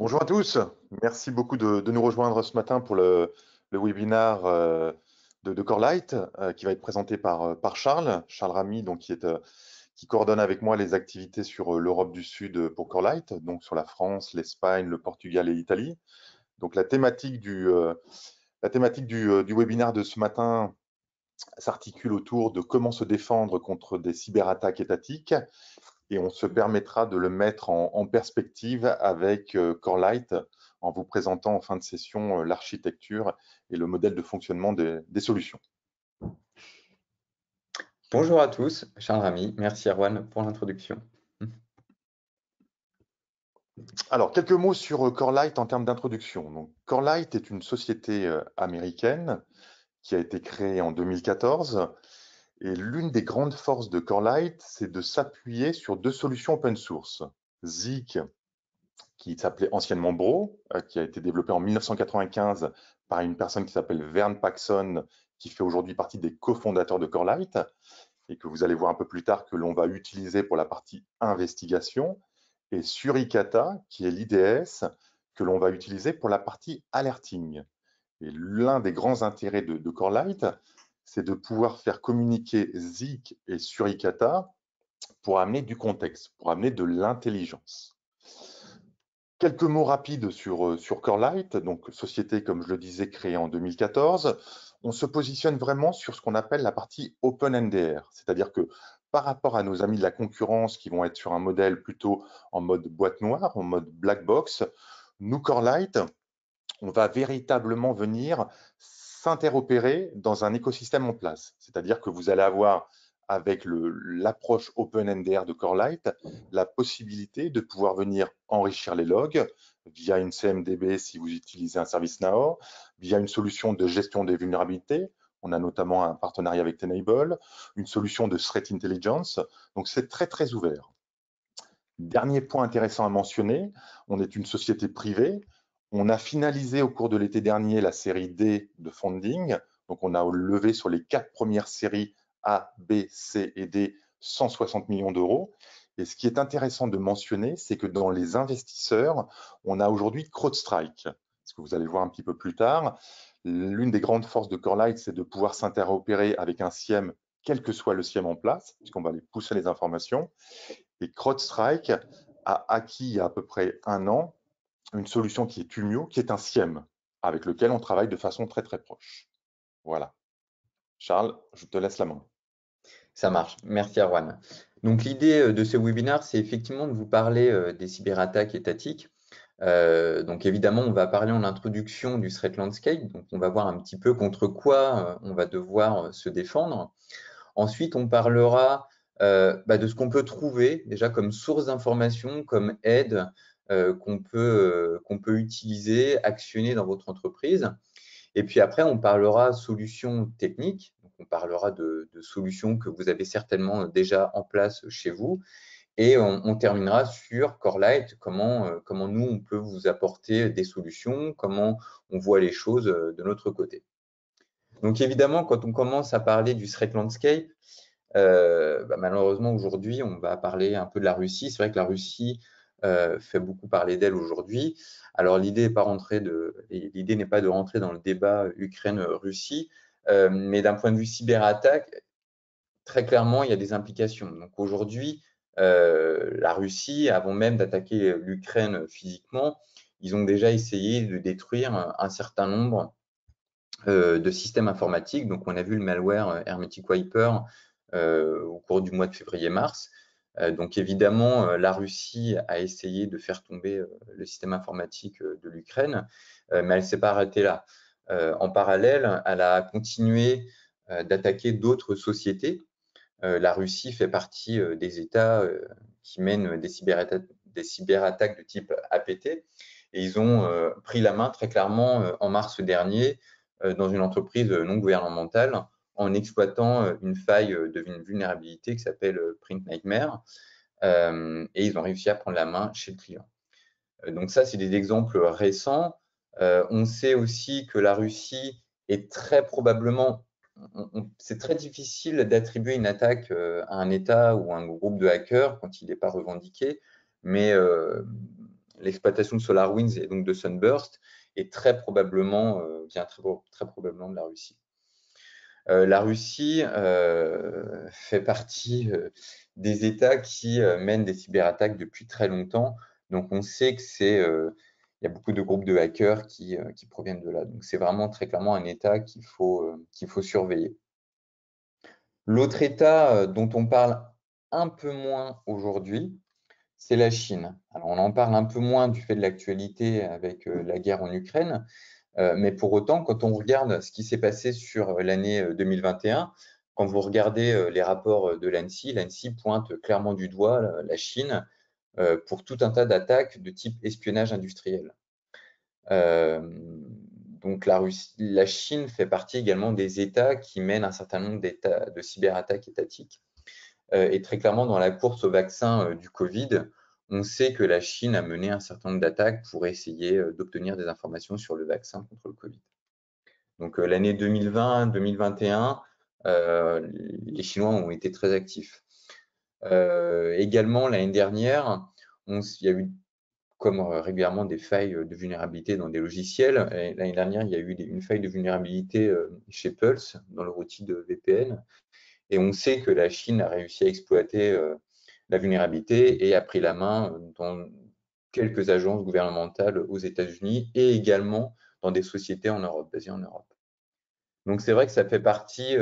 Bonjour à tous, merci beaucoup de nous rejoindre ce matin pour le webinaire de Corelight qui va être présenté par Charles Ramy, donc, qui coordonne avec moi les activités sur l'Europe du Sud pour Corelight, donc sur la France, l'Espagne, le Portugal et l'Italie. Donc la thématique du webinaire de ce matin s'articule autour de comment se défendre contre des cyberattaques étatiques et on se permettra de le mettre en perspective avec Corelight en vous présentant en fin de session l'architecture et le modèle de fonctionnement des solutions. Bonjour à tous, Charles Ramy, merci Erwan pour l'introduction. Alors, quelques mots sur Corelight en termes d'introduction. Donc, Corelight est une société américaine qui a été créée en 2014 et l'une des grandes forces de Corelight, c'est de s'appuyer sur deux solutions open source. Zeek, qui s'appelait anciennement Bro, qui a été développé en 1995 par une personne qui s'appelle Vern Paxson, qui fait aujourd'hui partie des cofondateurs de Corelight, et que vous allez voir un peu plus tard que l'on va utiliser pour la partie investigation, et Suricata, qui est l'IDS, que l'on va utiliser pour la partie alerting. Et l'un des grands intérêts de Corelight, c'est de pouvoir faire communiquer Zeek et Suricata pour amener du contexte, pour amener de l'intelligence. Quelques mots rapides sur Corelight, donc société, comme je le disais, créée en 2014. On se positionne vraiment sur ce qu'on appelle la partie OpenNDR, c'est-à-dire que par rapport à nos amis de la concurrence qui vont être sur un modèle plutôt en mode boîte noire, en mode black box, nous, Corelight, on va véritablement venir s'interopérer dans un écosystème en place. C'est-à-dire que vous allez avoir, avec l'approche OpenNDR de Corelight, la possibilité de pouvoir venir enrichir les logs via une CMDB si vous utilisez un ServiceNow, via une solution de gestion des vulnérabilités. On a notamment un partenariat avec Tenable, une solution de Threat Intelligence. Donc, c'est très, très ouvert. Dernier point intéressant à mentionner, on est une société privée. On a finalisé au cours de l'été dernier la série D de funding. Donc, on a levé sur les 4 premières séries A, B, C et D 160 millions d'euros. Et ce qui est intéressant de mentionner, c'est que dans les investisseurs, on a aujourd'hui CrowdStrike. Ce que vous allez voir un petit peu plus tard. L'une des grandes forces de Corelight, c'est de pouvoir s'interopérer avec un SIEM, quel que soit le SIEM en place, puisqu'on va aller pousser les informations. Et CrowdStrike a acquis il y a à peu près un an une solution qui est Tumio, qui est un SIEM, avec lequel on travaille de façon très très proche. Voilà. Charles, je te laisse la main. Ça marche, merci Erwan. Donc l'idée de ce webinaire, c'est effectivement de vous parler des cyberattaques étatiques. Donc évidemment, on va parler en introduction du threat landscape, donc on va voir un petit peu contre quoi on va devoir se défendre. Ensuite, on parlera de ce qu'on peut trouver déjà comme source d'information, comme aide qu'on peut utiliser, actionner dans votre entreprise. Et puis après, on parlera solutions techniques. Donc, on parlera de solutions que vous avez certainement déjà en place chez vous. Et on terminera sur Corelight, comment nous, on peut vous apporter des solutions, comment on voit les choses de notre côté. Donc évidemment, quand on commence à parler du threat landscape, malheureusement, aujourd'hui, on va parler un peu de la Russie. C'est vrai que la Russie fait beaucoup parler d'elle aujourd'hui. Alors, l'idée n'est pas de rentrer dans le débat Ukraine-Russie, mais d'un point de vue cyberattaque, très clairement, il y a des implications. Donc, aujourd'hui, la Russie, avant même d'attaquer l'Ukraine physiquement, ils ont déjà essayé de détruire un certain nombre de systèmes informatiques. Donc, on a vu le malware Hermetic Wiper au cours du mois de février-mars. Donc, évidemment, la Russie a essayé de faire tomber le système informatique de l'Ukraine, mais elle ne s'est pas arrêtée là. En parallèle, elle a continué d'attaquer d'autres sociétés. La Russie fait partie des États qui mènent des cyberattaques de type APT. Et ils ont pris la main très clairement en mars dernier dans une entreprise non gouvernementale en exploitant une faille de vulnérabilité qui s'appelle Print Nightmare. Et ils ont réussi à prendre la main chez le client. Donc ça, c'est des exemples récents. On sait aussi que la Russie est très probablement, c'est très difficile d'attribuer une attaque à un État ou à un groupe de hackers quand il n'est pas revendiqué, mais l'exploitation de SolarWinds et donc de Sunburst est très probablement, vient très probablement de la Russie. La Russie fait partie des États qui mènent des cyberattaques depuis très longtemps. Donc, on sait que il y a beaucoup de groupes de hackers qui proviennent de là. Donc, c'est vraiment très clairement un État qu'il faut surveiller. L'autre État dont on parle un peu moins aujourd'hui, c'est la Chine. Alors, on en parle un peu moins du fait de l'actualité avec la guerre en Ukraine, mais pour autant, quand on regarde ce qui s'est passé sur l'année 2021, quand vous regardez les rapports de l'ANSSI pointe clairement du doigt la Chine pour tout un tas d'attaques de type espionnage industriel. Donc la Chine fait partie également des États qui mènent un certain nombre de cyberattaques étatiques. Et très clairement, dans la course au vaccin du Covid, on sait que la Chine a mené un certain nombre d'attaques pour essayer d'obtenir des informations sur le vaccin contre le Covid. Donc l'année 2020-2021, les Chinois ont été très actifs. Également, l'année dernière, il y a eu, comme régulièrement, des failles de vulnérabilité dans des logiciels. L'année dernière, il y a eu une faille de vulnérabilité chez Pulse, dans le outil de VPN. Et on sait que la Chine a réussi à exploiter la vulnérabilité et a pris la main dans quelques agences gouvernementales aux États-Unis et également dans des sociétés en Europe, basées en Europe. Donc c'est vrai que ça fait partie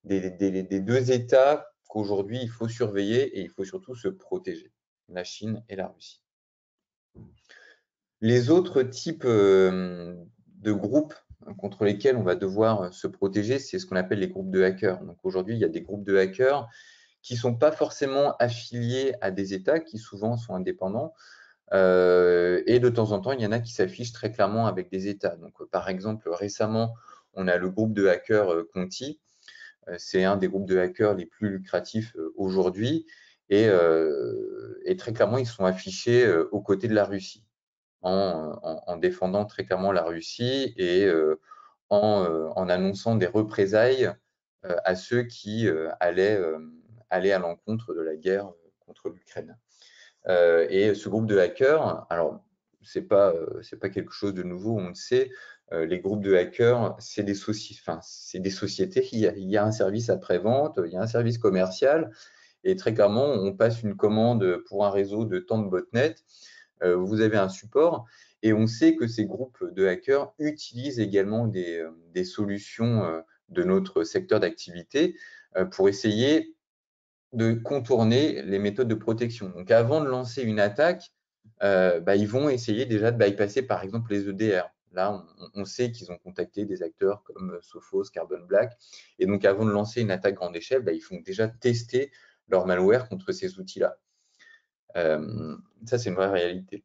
des deux États qu'aujourd'hui il faut surveiller et il faut surtout se protéger, la Chine et la Russie. Les autres types de groupes contre lesquels on va devoir se protéger, c'est ce qu'on appelle les groupes de hackers. Donc aujourd'hui, il y a des groupes de hackers qui ne sont pas forcément affiliés à des États, qui souvent sont indépendants. Et de temps en temps, il y en a qui s'affichent très clairement avec des États. Donc, par exemple, récemment, on a le groupe de hackers Conti. C'est un des groupes de hackers les plus lucratifs aujourd'hui. Et très clairement, ils sont affichés aux côtés de la Russie, en défendant très clairement la Russie et en annonçant des représailles à ceux qui allaient à l'encontre de la guerre contre l'Ukraine. Et ce groupe de hackers, alors c'est pas quelque chose de nouveau, on le sait. Les groupes de hackers, c'est des sociétés. Il y a un service après-vente, il y a un service commercial, et très clairement, on passe une commande pour un réseau de tant de botnets. Vous avez un support, et on sait que ces groupes de hackers utilisent également des solutions de notre secteur d'activité pour essayer de contourner les méthodes de protection. Donc, avant de lancer une attaque, ils vont essayer déjà de bypasser, par exemple, les EDR. Là, on sait qu'ils ont contacté des acteurs comme Sophos, Carbon Black. Et donc, avant de lancer une attaque grande échelle, ils font déjà tester leur malware contre ces outils-là. Ça, c'est une vraie réalité.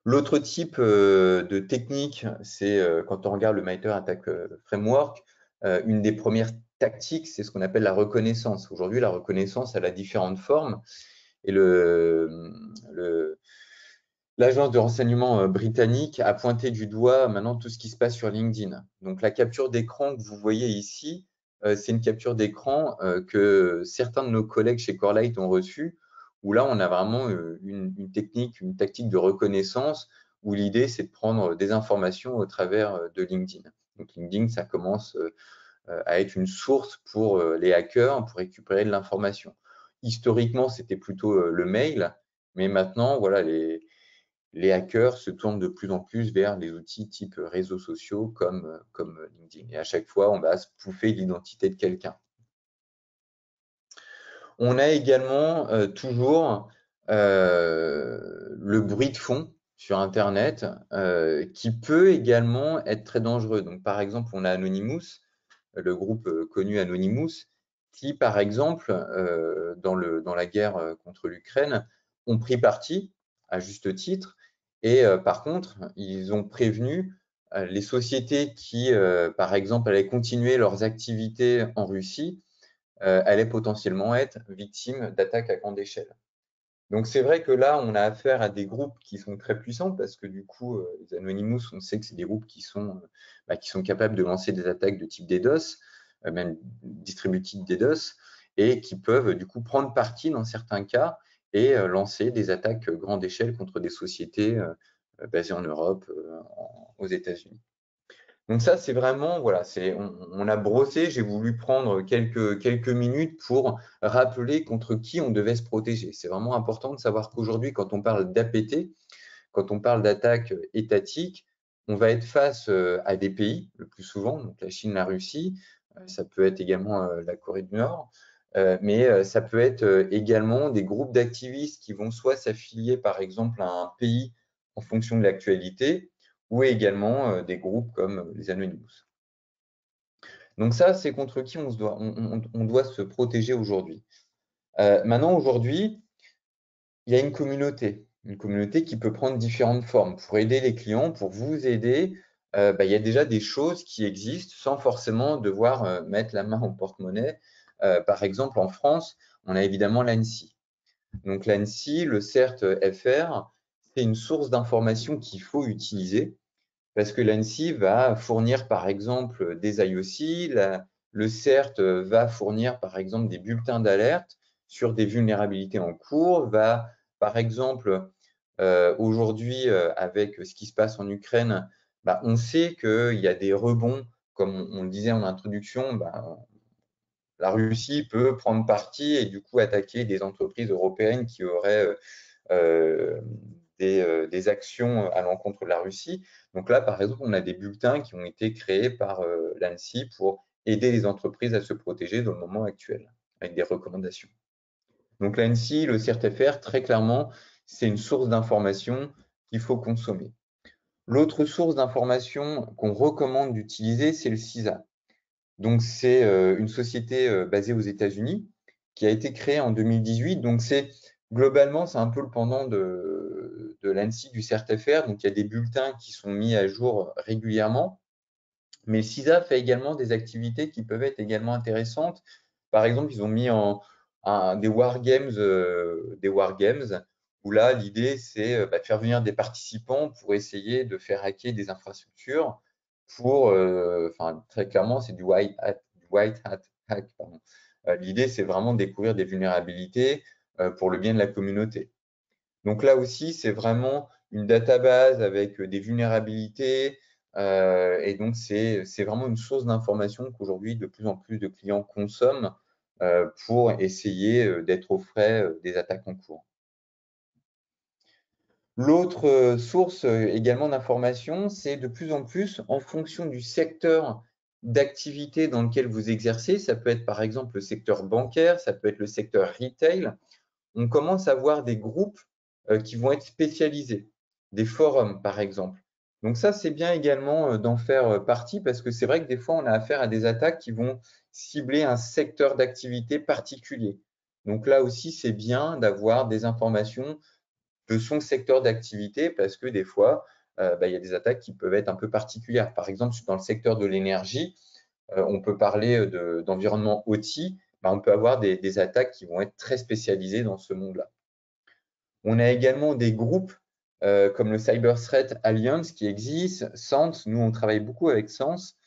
L'autre type de technique, c'est quand on regarde le MITRE ATT&CK Framework, une des premières tactique, c'est ce qu'on appelle la reconnaissance. Aujourd'hui, la reconnaissance, elle a différentes formes. Et l'agence de renseignement britannique a pointé du doigt maintenant tout ce qui se passe sur LinkedIn. Donc, la capture d'écran que vous voyez ici, c'est une capture d'écran que certains de nos collègues chez Corelight ont reçue, où là, on a vraiment une technique, une tactique de reconnaissance, où l'idée, c'est de prendre des informations au travers de LinkedIn. Donc, LinkedIn, ça commence à être une source pour les hackers pour récupérer de l'information. Historiquement, c'était plutôt le mail, mais maintenant, voilà, les hackers se tournent de plus en plus vers les outils type réseaux sociaux comme LinkedIn. Et à chaque fois, on va spoofer l'identité de quelqu'un. On a également toujours le bruit de fond sur Internet qui peut également être très dangereux. Donc, par exemple, on a Anonymous, le groupe connu Anonymous, qui, par exemple, dans la guerre contre l'Ukraine, ont pris parti, à juste titre, et par contre, ils ont prévenu les sociétés qui, par exemple, allaient continuer leurs activités en Russie, allaient potentiellement être victimes d'attaques à grande échelle. Donc c'est vrai que là, on a affaire à des groupes qui sont très puissants parce que du coup, les Anonymous, on sait que c'est des groupes qui sont capables de lancer des attaques de type DDoS, même distributed DDoS, et qui peuvent du coup prendre parti dans certains cas et lancer des attaques grande échelle contre des sociétés basées en Europe, aux États-Unis. Donc ça, c'est vraiment, voilà, on a brossé, j'ai voulu prendre quelques minutes pour rappeler contre qui on devait se protéger. C'est vraiment important de savoir qu'aujourd'hui, quand on parle d'APT, quand on parle d'attaque étatique, on va être face à des pays, le plus souvent, donc la Chine, la Russie, ça peut être également la Corée du Nord, mais ça peut être également des groupes d'activistes qui vont soit s'affilier, par exemple, à un pays en fonction de l'actualité, ou également des groupes comme les Anonymous. Donc ça, c'est contre qui on doit se protéger aujourd'hui. Maintenant, aujourd'hui, il y a une communauté qui peut prendre différentes formes. Pour aider les clients, pour vous aider, il y a déjà des choses qui existent sans forcément devoir mettre la main au porte-monnaie. Par exemple, en France, on a évidemment l'ANSSI. Donc l'ANSSI, le CERT-FR, c'est une source d'information qu'il faut utiliser parce que l'ANSSI va fournir par exemple des IOC, le CERT va fournir par exemple des bulletins d'alerte sur des vulnérabilités en cours, va par exemple aujourd'hui avec ce qui se passe en Ukraine, on sait qu'il y a des rebonds, comme on le disait en introduction, la Russie peut prendre parti et du coup attaquer des entreprises européennes qui auraient des actions à l'encontre de la Russie. Donc là, par exemple, on a des bulletins qui ont été créés par l'ANSSI pour aider les entreprises à se protéger dans le moment actuel, avec des recommandations. Donc l'ANSSI, le CERT-FR, très clairement, c'est une source d'information qu'il faut consommer. L'autre source d'information qu'on recommande d'utiliser, c'est le CISA. Donc c'est une société basée aux États-Unis qui a été créée en 2018. Donc globalement, c'est un peu le pendant de l'ANSSI du CERT-FR. Donc il y a des bulletins qui sont mis à jour régulièrement. Mais le CISA fait également des activités qui peuvent être également intéressantes. Par exemple, ils ont mis des wargames où là, l'idée, c'est de faire venir des participants pour essayer de faire hacker des infrastructures. Très clairement, c'est du white hat hack. L'idée, c'est vraiment de découvrir des vulnérabilités pour le bien de la communauté. Donc là aussi, c'est vraiment une database avec des vulnérabilités, et donc, c'est vraiment une source d'information qu'aujourd'hui, de plus en plus de clients consomment pour essayer d'être au frais des attaques en cours. L'autre source également d'information, c'est de plus en plus en fonction du secteur d'activité dans lequel vous exercez. Ça peut être par exemple le secteur bancaire, ça peut être le secteur retail. On commence à voir des groupes qui vont être spécialisés, des forums par exemple. Donc ça, c'est bien également d'en faire partie parce que c'est vrai que des fois, on a affaire à des attaques qui vont cibler un secteur d'activité particulier. Donc là aussi, c'est bien d'avoir des informations de son secteur d'activité parce que des fois, il y a des attaques qui peuvent être un peu particulières. Par exemple, dans le secteur de l'énergie, on peut parler d'environnement OT, on peut avoir des attaques qui vont être très spécialisées dans ce monde-là. On a également des groupes comme le Cyber Threat Alliance qui existe, Sense, nous on travaille beaucoup avec Sense,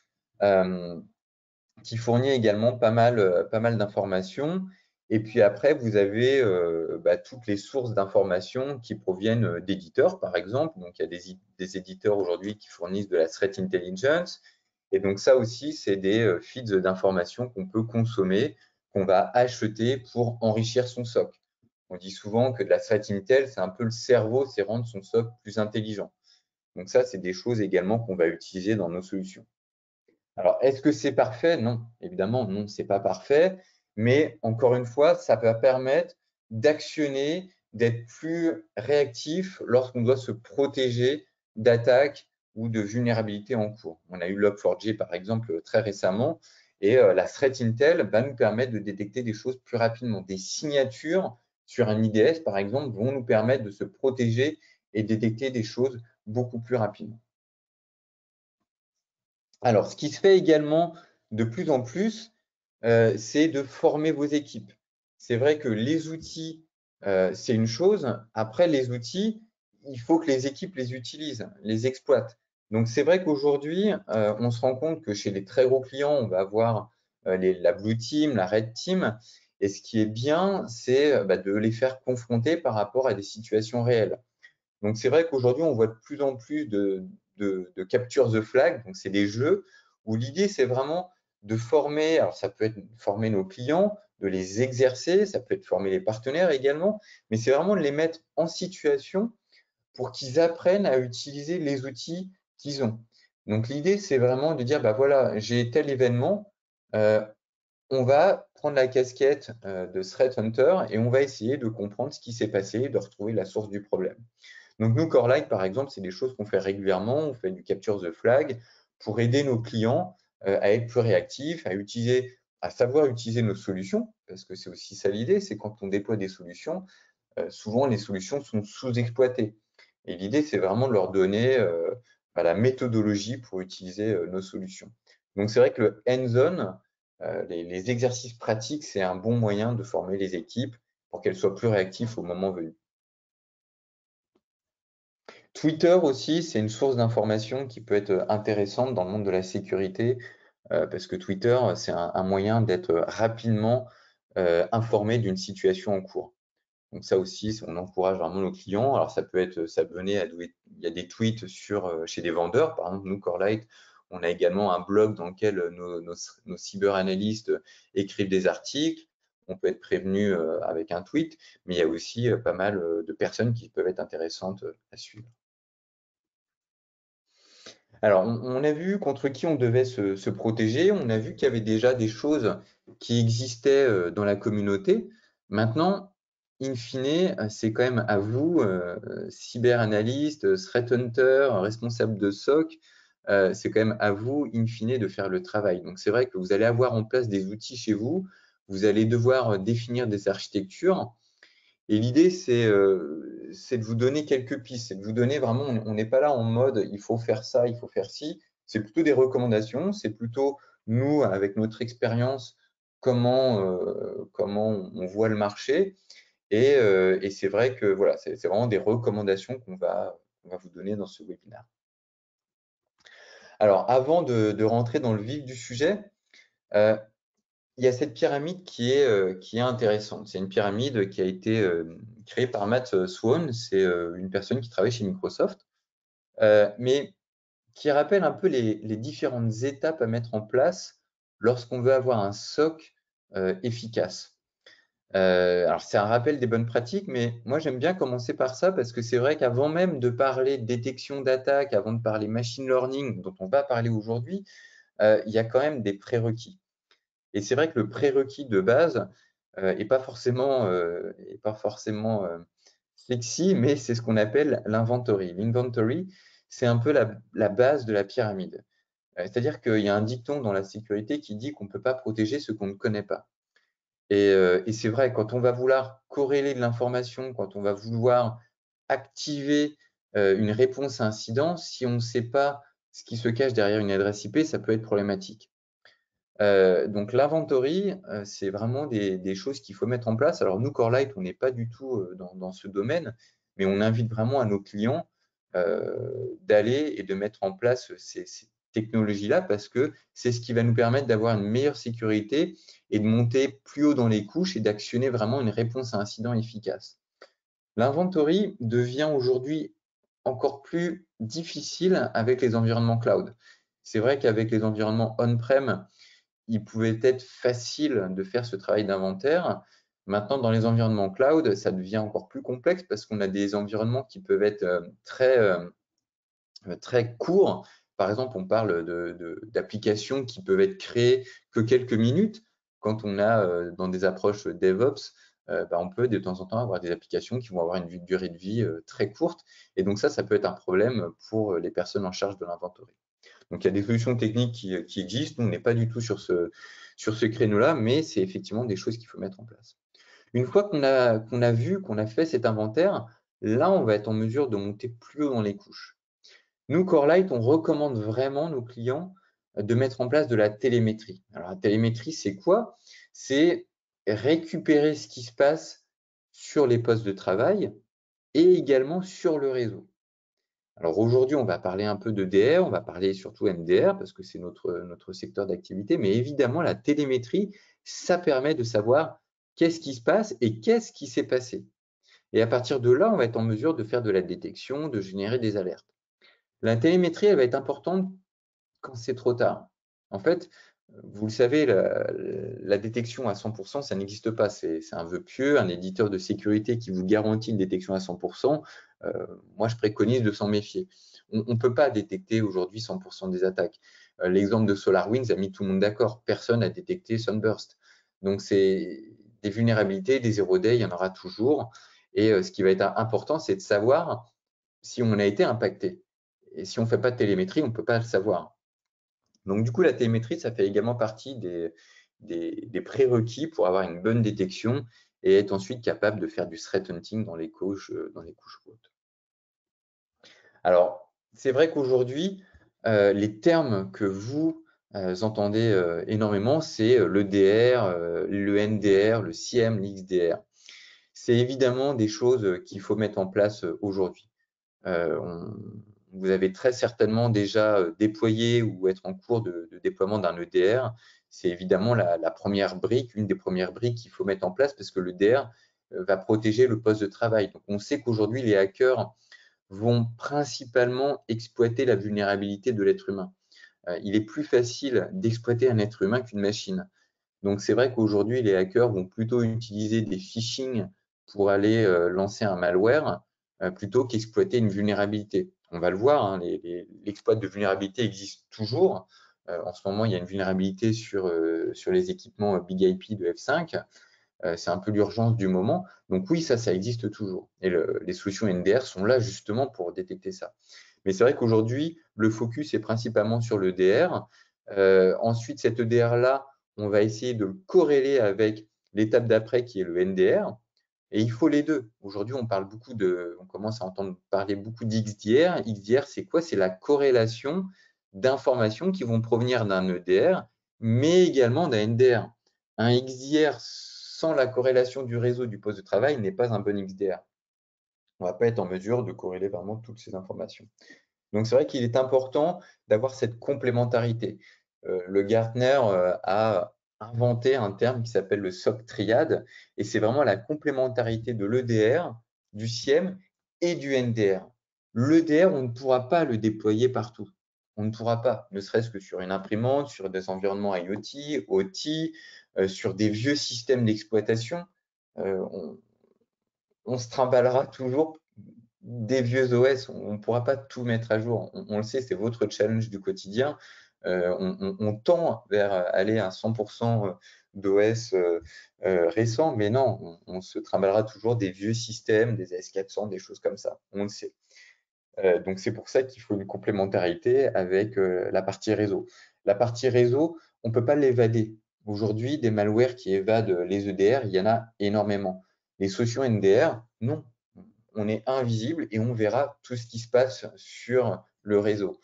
qui fournit également pas mal d'informations. Et puis après, vous avez toutes les sources d'informations qui proviennent d'éditeurs, par exemple. Donc, il y a des éditeurs aujourd'hui qui fournissent de la threat intelligence. Et donc, ça aussi, c'est des feeds d'informations qu'on peut consommer, qu'on va acheter pour enrichir son SOC. On dit souvent que de la threat intel, c'est un peu le cerveau, c'est rendre son SOC plus intelligent. Donc ça, c'est des choses également qu'on va utiliser dans nos solutions. Alors, est-ce que c'est parfait? Non, évidemment, non, c'est pas parfait. Mais encore une fois, ça va permettre d'actionner, d'être plus réactif lorsqu'on doit se protéger d'attaques ou de vulnérabilités en cours. On a eu Log4j, par exemple, très récemment. Et la threat intel va nous permettre de détecter des choses plus rapidement. Des signatures sur un IDS, par exemple, vont nous permettre de se protéger et détecter des choses beaucoup plus rapidement. Alors, ce qui se fait également de plus en plus, c'est de former vos équipes. C'est vrai que les outils, c'est une chose. Après, les outils, il faut que les équipes les utilisent, les exploitent. Donc, c'est vrai qu'aujourd'hui, on se rend compte que chez les très gros clients, on va avoir la Blue Team, la Red Team. Et ce qui est bien, c'est de les faire confronter par rapport à des situations réelles. Donc, c'est vrai qu'aujourd'hui, on voit de plus en plus de capture the flag. Donc, c'est des jeux où l'idée, c'est vraiment de former, alors ça peut être former nos clients, de les exercer, ça peut être former les partenaires également, mais c'est vraiment de les mettre en situation pour qu'ils apprennent à utiliser les outils qu'ils ont. Donc, l'idée, c'est vraiment de dire, bah voilà, j'ai tel événement, on va prendre la casquette de threat hunter et on va essayer de comprendre ce qui s'est passé, de retrouver la source du problème. Donc, nous, Corelight, par exemple, c'est des choses qu'on fait régulièrement. On fait du capture the flag pour aider nos clients à être plus réactifs, à savoir utiliser nos solutions, parce que c'est aussi ça l'idée, c'est quand on déploie des solutions, souvent les solutions sont sous-exploitées. Et l'idée, c'est vraiment de leur donner la méthodologie pour utiliser nos solutions. Donc, c'est vrai que le hands-on, les exercices pratiques, c'est un bon moyen de former les équipes pour qu'elles soient plus réactives au moment venu. Twitter aussi, c'est une source d'information qui peut être intéressante dans le monde de la sécurité, parce que Twitter, c'est un moyen d'être rapidement informé d'une situation en cours. Donc ça aussi, on encourage vraiment nos clients. Alors ça peut être s'abonner il y a des tweets chez des vendeurs. Par exemple, nous, Corelight, on a également un blog dans lequel nos cyber-analystes écrivent des articles. On peut être prévenu avec un tweet, mais il y a aussi pas mal de personnes qui peuvent être intéressantes à suivre. Alors, on a vu contre qui on devait se protéger. On a vu qu'il y avait déjà des choses qui existaient dans la communauté. Maintenant, in fine, c'est quand même à vous, cyber-analyste, threat hunter, responsable de SOC, c'est quand même à vous, in fine, de faire le travail. Donc, c'est vrai que vous allez avoir en place des outils chez vous. Vous allez devoir définir des architectures. Et l'idée, c'est de vous donner quelques pistes, c'est de vous donner vraiment, on n'est pas là en mode il faut faire ça, il faut faire ci, c'est plutôt des recommandations, c'est plutôt nous, avec notre expérience, comment on voit le marché. Et c'est vrai que voilà, c'est vraiment des recommandations qu'on va vous donner dans ce webinaire. Alors, avant de rentrer dans le vif du sujet, il y a cette pyramide qui est intéressante. C'est une pyramide qui a été créée par Matt Swan. C'est une personne qui travaille chez Microsoft, mais qui rappelle un peu les différentes étapes à mettre en place lorsqu'on veut avoir un SOC efficace. Alors, c'est un rappel des bonnes pratiques, mais moi, j'aime bien commencer par ça parce que c'est vrai qu'avant même de parler de détection d'attaque, avant de parler machine learning, dont on va parler aujourd'hui, il y a quand même des prérequis. Et c'est vrai que le prérequis de base n'est pas forcément, sexy, mais c'est ce qu'on appelle l'inventory. L'inventory, c'est un peu la base de la pyramide. C'est-à-dire qu'il y a un dicton dans la sécurité qui dit qu'on ne peut pas protéger ce qu'on ne connaît pas. Et c'est vrai, quand on va vouloir corréler de l'information, quand on va vouloir activer une réponse à incident, si on ne sait pas ce qui se cache derrière une adresse IP, ça peut être problématique. Donc l'inventory, c'est vraiment des choses qu'il faut mettre en place. Alors nous, Corelight, on n'est pas du tout dans ce domaine, mais on invite vraiment à nos clients d'aller et de mettre en place ces technologies-là parce que c'est ce qui va nous permettre d'avoir une meilleure sécurité et de monter plus haut dans les couches et d'actionner vraiment une réponse à incident efficace. L'inventory devient aujourd'hui encore plus difficile avec les environnements cloud. C'est vrai qu'avec les environnements on-prem, il pouvait être facile de faire ce travail d'inventaire. Maintenant, dans les environnements cloud, ça devient encore plus complexe parce qu'on a des environnements qui peuvent être très courts. Par exemple, on parle d'applications qui peuvent être créées que quelques minutes. Quand on a dans des approches DevOps, on peut de temps en temps avoir des applications qui vont avoir une durée de vie très courte. Et donc ça peut être un problème pour les personnes en charge de l'inventory. Donc, il y a des solutions techniques qui existent. Nous, on n'est pas du tout sur ce créneau-là, mais c'est effectivement des choses qu'il faut mettre en place. Une fois qu'on a fait cet inventaire, là, on va être en mesure de monter plus haut dans les couches. Nous, Corelight, on recommande vraiment nos clients de mettre en place de la télémétrie. Alors, la télémétrie, c'est quoi? C'est récupérer ce qui se passe sur les postes de travail et également sur le réseau. Alors aujourd'hui, on va parler un peu de DR, on va parler surtout MDR parce que c'est notre secteur d'activité, mais évidemment, la télémétrie, ça permet de savoir qu'est-ce qui se passe et qu'est-ce qui s'est passé. Et à partir de là, on va être en mesure de faire de la détection, de générer des alertes. La télémétrie, elle va être importante quand c'est trop tard. En fait, vous le savez, la détection à 100%, ça n'existe pas. C'est un vœu pieux, un éditeur de sécurité qui vous garantit une détection à 100%. Moi, je préconise de s'en méfier. On ne peut pas détecter aujourd'hui 100% des attaques. L'exemple de SolarWinds a mis tout le monde d'accord. Personne n'a détecté Sunburst. Donc, c'est des vulnérabilités, des zero day, il y en aura toujours. Et ce qui va être important, c'est de savoir si on a été impacté. Et si on ne fait pas de télémétrie, on ne peut pas le savoir. Donc, du coup, la télémétrie, ça fait également partie des prérequis pour avoir une bonne détection et être ensuite capable de faire du threat hunting dans les couches hautes. Alors, c'est vrai qu'aujourd'hui, les termes que vous entendez énormément, c'est l'EDR, le NDR, le CIEM, l'XDR. C'est évidemment des choses qu'il faut mettre en place aujourd'hui. Vous avez très certainement déjà déployé ou être en cours de déploiement d'un EDR. C'est évidemment la première brique, une des premières briques qu'il faut mettre en place parce que l'EDR va protéger le poste de travail. Donc, on sait qu'aujourd'hui, les hackers vont principalement exploiter la vulnérabilité de l'être humain. Il est plus facile d'exploiter un être humain qu'une machine. Donc, c'est vrai qu'aujourd'hui, les hackers vont plutôt utiliser des phishing pour aller lancer un malware plutôt qu'exploiter une vulnérabilité. On va le voir, hein, l'exploit de vulnérabilité existe toujours. En ce moment, il y a une vulnérabilité sur les équipements Big IP de F5. C'est un peu l'urgence du moment. Donc oui, ça existe toujours. Et les solutions NDR sont là justement pour détecter ça. Mais c'est vrai qu'aujourd'hui, le focus est principalement sur l'EDR. Ensuite, cet EDR-là, on va essayer de le corréler avec l'étape d'après qui est le NDR. Et il faut les deux. Aujourd'hui, on commence à entendre parler beaucoup d'XDR. XDR, c'est quoi? C'est la corrélation d'informations qui vont provenir d'un EDR, mais également d'un NDR. Un XDR sans la corrélation du réseau du poste de travail n'est pas un bon XDR. On ne va pas être en mesure de corréler vraiment toutes ces informations. Donc, c'est vrai qu'il est important d'avoir cette complémentarité. Le Gartner a inventé un terme qui s'appelle le SOC triade, et c'est vraiment la complémentarité de l'EDR, du CIEM et du NDR. L'EDR, on ne pourra pas le déployer partout. On ne pourra pas, ne serait-ce que sur une imprimante, sur des environnements IoT, OT, sur des vieux systèmes d'exploitation. On se trimballera toujours des vieux OS, on ne pourra pas tout mettre à jour. On le sait, c'est votre challenge du quotidien. On tend vers aller à 100% d'OS récents, mais non, on se trimballera toujours des vieux systèmes, des AS400, des choses comme ça. On le sait. Donc, c'est pour ça qu'il faut une complémentarité avec la partie réseau. La partie réseau, on ne peut pas l'évader. Aujourd'hui, des malwares qui évadent les EDR, il y en a énormément. Les solutions NDR, non. On est invisible et on verra tout ce qui se passe sur le réseau.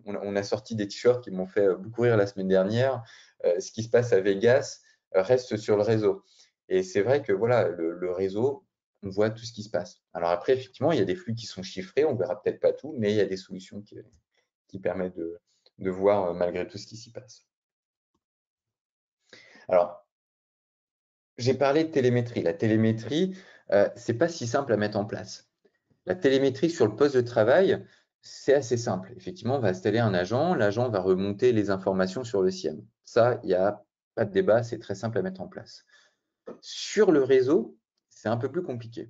On a sorti des t-shirts qui m'ont fait beaucoup rire la semaine dernière. Ce qui se passe à Vegas reste sur le réseau. Et c'est vrai que voilà, le réseau, on voit tout ce qui se passe. Alors après, effectivement, il y a des flux qui sont chiffrés, on ne verra peut-être pas tout, mais il y a des solutions qui permettent de voir malgré tout ce qui s'y passe. Alors, j'ai parlé de télémétrie. La télémétrie, c'est pas si simple à mettre en place. La télémétrie sur le poste de travail, c'est assez simple. Effectivement, on va installer un agent, l'agent va remonter les informations sur le CIEM. Ça, il n'y a pas de débat, c'est très simple à mettre en place. Sur le réseau, c'est un peu plus compliqué.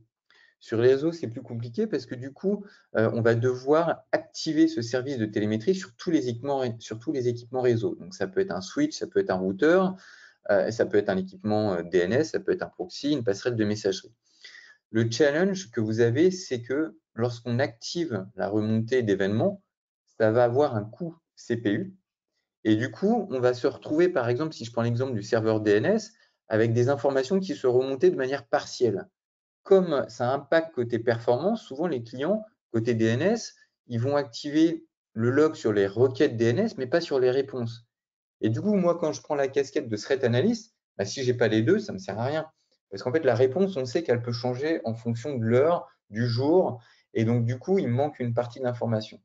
Sur les réseaux, c'est plus compliqué parce que du coup, on va devoir activer ce service de télémétrie sur tous les équipements réseau. Donc, ça peut être un switch, ça peut être un routeur, ça peut être un équipement DNS, ça peut être un proxy, une passerelle de messagerie. Le challenge que vous avez, c'est que lorsqu'on active la remontée d'événements, ça va avoir un coût CPU. Et du coup, on va se retrouver, par exemple, si je prends l'exemple du serveur DNS, avec des informations qui se remontaient de manière partielle. Comme ça impacte côté performance, souvent les clients, côté DNS, ils vont activer le log sur les requêtes DNS, mais pas sur les réponses. Et du coup, moi, quand je prends la casquette de threat analyst, bah, si je n'ai pas les deux, ça ne me sert à rien. Parce qu'en fait, la réponse, on sait qu'elle peut changer en fonction de l'heure, du jour. Et donc, du coup, il me manque une partie d'information.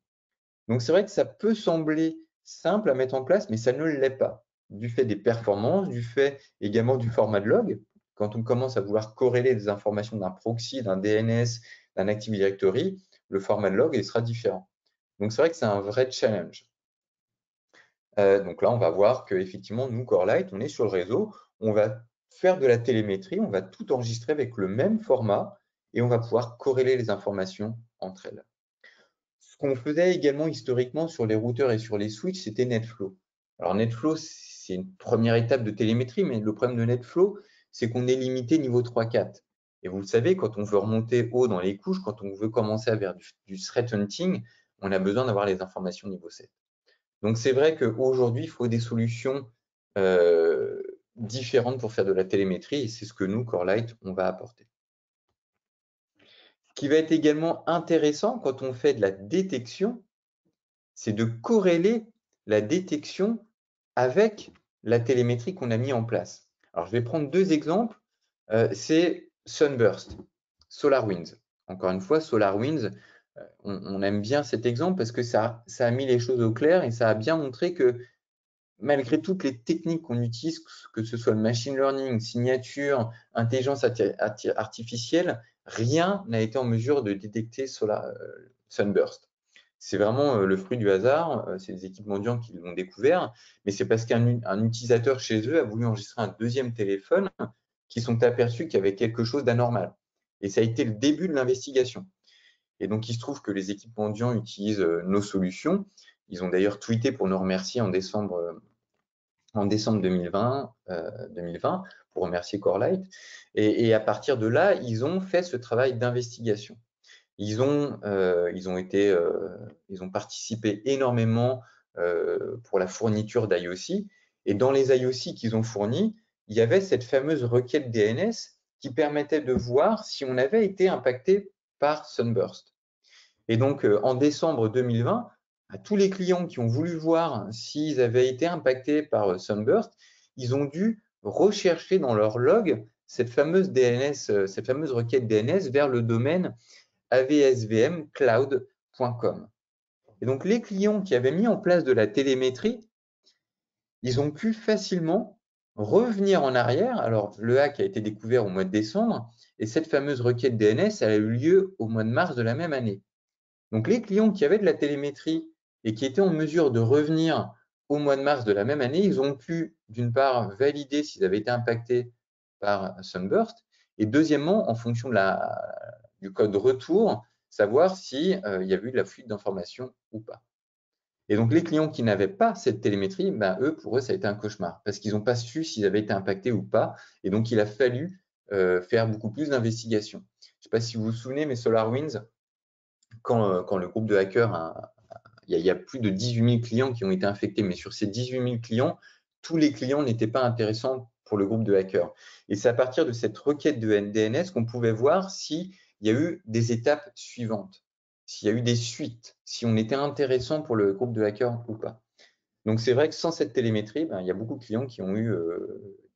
Donc, c'est vrai que ça peut sembler simple à mettre en place, mais ça ne l'est pas. du fait des performances, du fait également du format de log. Quand on commence à vouloir corréler des informations d'un proxy, d'un DNS, d'un Active Directory, le format de log il sera différent. Donc, c'est vrai que c'est un vrai challenge. Donc là, on va voir qu'effectivement, nous, Corelight, on est sur le réseau, on va faire de la télémétrie, on va tout enregistrer avec le même format et on va pouvoir corréler les informations entre elles. Ce qu'on faisait également historiquement sur les routeurs et sur les switches, c'était NetFlow. Alors NetFlow, c'est une première étape de télémétrie, mais le problème de NetFlow, c'est qu'on est limité niveau 3-4. Et vous le savez, quand on veut remonter haut dans les couches, quand on veut commencer à faire du threat hunting, on a besoin d'avoir les informations niveau 7. Donc, c'est vrai qu'aujourd'hui, il faut des solutions différentes pour faire de la télémétrie et c'est ce que nous, Corelight, on va apporter. Ce qui va être également intéressant quand on fait de la détection, c'est de corréler la détection avec la télémétrie qu'on a mis en place. Alors, je vais prendre deux exemples. C'est Sunburst, SolarWinds. Encore une fois, SolarWinds, on aime bien cet exemple parce que ça a mis les choses au clair et ça a bien montré que malgré toutes les techniques qu'on utilise, que ce soit le machine learning, signature, intelligence artificielle, rien n'a été en mesure de détecter Sunburst. C'est vraiment le fruit du hasard, c'est les équipes mendiants qui l'ont découvert, mais c'est parce qu'un utilisateur chez eux a voulu enregistrer un deuxième téléphone qui sont aperçus qu'il y avait quelque chose d'anormal. Et ça a été le début de l'investigation. Et donc, il se trouve que les équipes mendiants utilisent nos solutions. Ils ont d'ailleurs tweeté pour nous remercier en décembre 2020 pour remercier Corelight. Et à partir de là, ils ont fait ce travail d'investigation. Ils ont participé énormément pour la fourniture d'IOC. Et dans les IOC qu'ils ont fournis, il y avait cette fameuse requête DNS qui permettait de voir si on avait été impacté par Sunburst. Et donc, en décembre 2020, à tous les clients qui ont voulu voir s'ils avaient été impactés par Sunburst, ils ont dû rechercher dans leur log cette fameuse requête DNS vers le domaine avsvmcloud.com. Et donc, les clients qui avaient mis en place de la télémétrie, ils ont pu facilement revenir en arrière. Alors, le hack a été découvert au mois de décembre et cette fameuse requête DNS, elle a eu lieu au mois de mars de la même année. Donc, les clients qui avaient de la télémétrie et qui étaient en mesure de revenir au mois de mars de la même année, ils ont pu, d'une part, valider s'ils avaient été impactés par Sunburst et deuxièmement, en fonction du code retour, savoir s'il y avait eu de la fuite d'informations ou pas. Et donc, les clients qui n'avaient pas cette télémétrie, pour eux, ça a été un cauchemar parce qu'ils n'ont pas su s'ils avaient été impactés ou pas. Et donc, il a fallu faire beaucoup plus d'investigations. Je ne sais pas si vous vous souvenez, mais SolarWinds, quand le groupe de hackers, il y a plus de 18 000 clients qui ont été infectés, mais sur ces 18 000 clients, tous les clients n'étaient pas intéressants pour le groupe de hackers. Et c'est à partir de cette requête de DNS qu'on pouvait voir s'il y a eu des étapes suivantes, s'il y a eu des suites, si on était intéressant pour le groupe de hackers ou pas. Donc, c'est vrai que sans cette télémétrie, il y a beaucoup de clients qui ont eu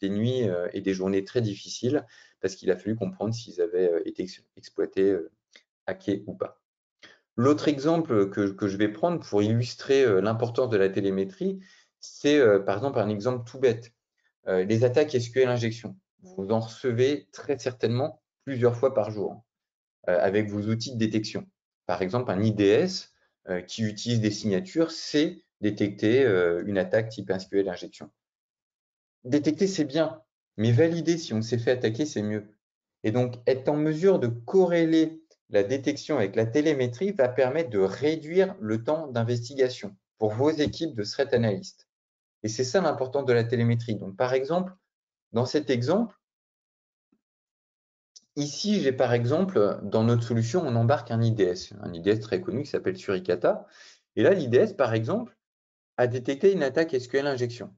des nuits et des journées très difficiles parce qu'il a fallu comprendre s'ils avaient été exploités, hackés ou pas. L'autre exemple que je vais prendre pour illustrer l'importance de la télémétrie, c'est par exemple un exemple tout bête. Les attaques SQL injection. Vous en recevez très certainement plusieurs fois par jour avec vos outils de détection. Par exemple, un IDS qui utilise des signatures sait détecter une attaque type SQL injection. Détecter, c'est bien, mais valider si on s'est fait attaquer, c'est mieux. Et donc, être en mesure de corréler la détection avec la télémétrie va permettre de réduire le temps d'investigation pour vos équipes de threat analyst. Et c'est ça l'importance de la télémétrie. Donc, par exemple, dans cet exemple, ici, j'ai par exemple, dans notre solution, on embarque un IDS très connu qui s'appelle Suricata. Et là, l'IDS, par exemple, a détecté une attaque SQL injection.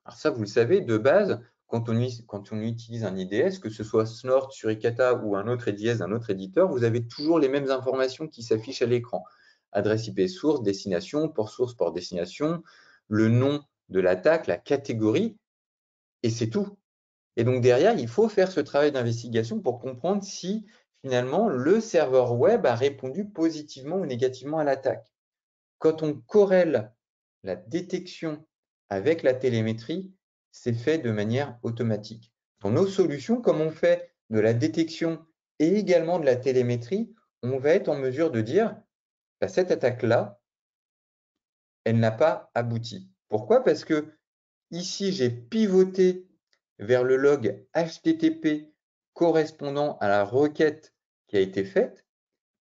Alors ça, vous le savez, de base, quand on utilise un IDS, que ce soit Snort, Suricata ou un autre IDS d'un autre éditeur, vous avez toujours les mêmes informations qui s'affichent à l'écran. Adresse IP source, destination, port destination, le nom de l'attaque, la catégorie, et c'est tout. Et donc derrière, il faut faire ce travail d'investigation pour comprendre si finalement le serveur web a répondu positivement ou négativement à l'attaque. Quand on corrèle la détection avec la télémétrie, c'est fait de manière automatique. Dans nos solutions, comme on fait de la détection et également de la télémétrie, on va être en mesure de dire bah, cette attaque-là, elle n'a pas abouti. Pourquoi? Parce que ici, j'ai pivoté vers le log HTTP correspondant à la requête qui a été faite.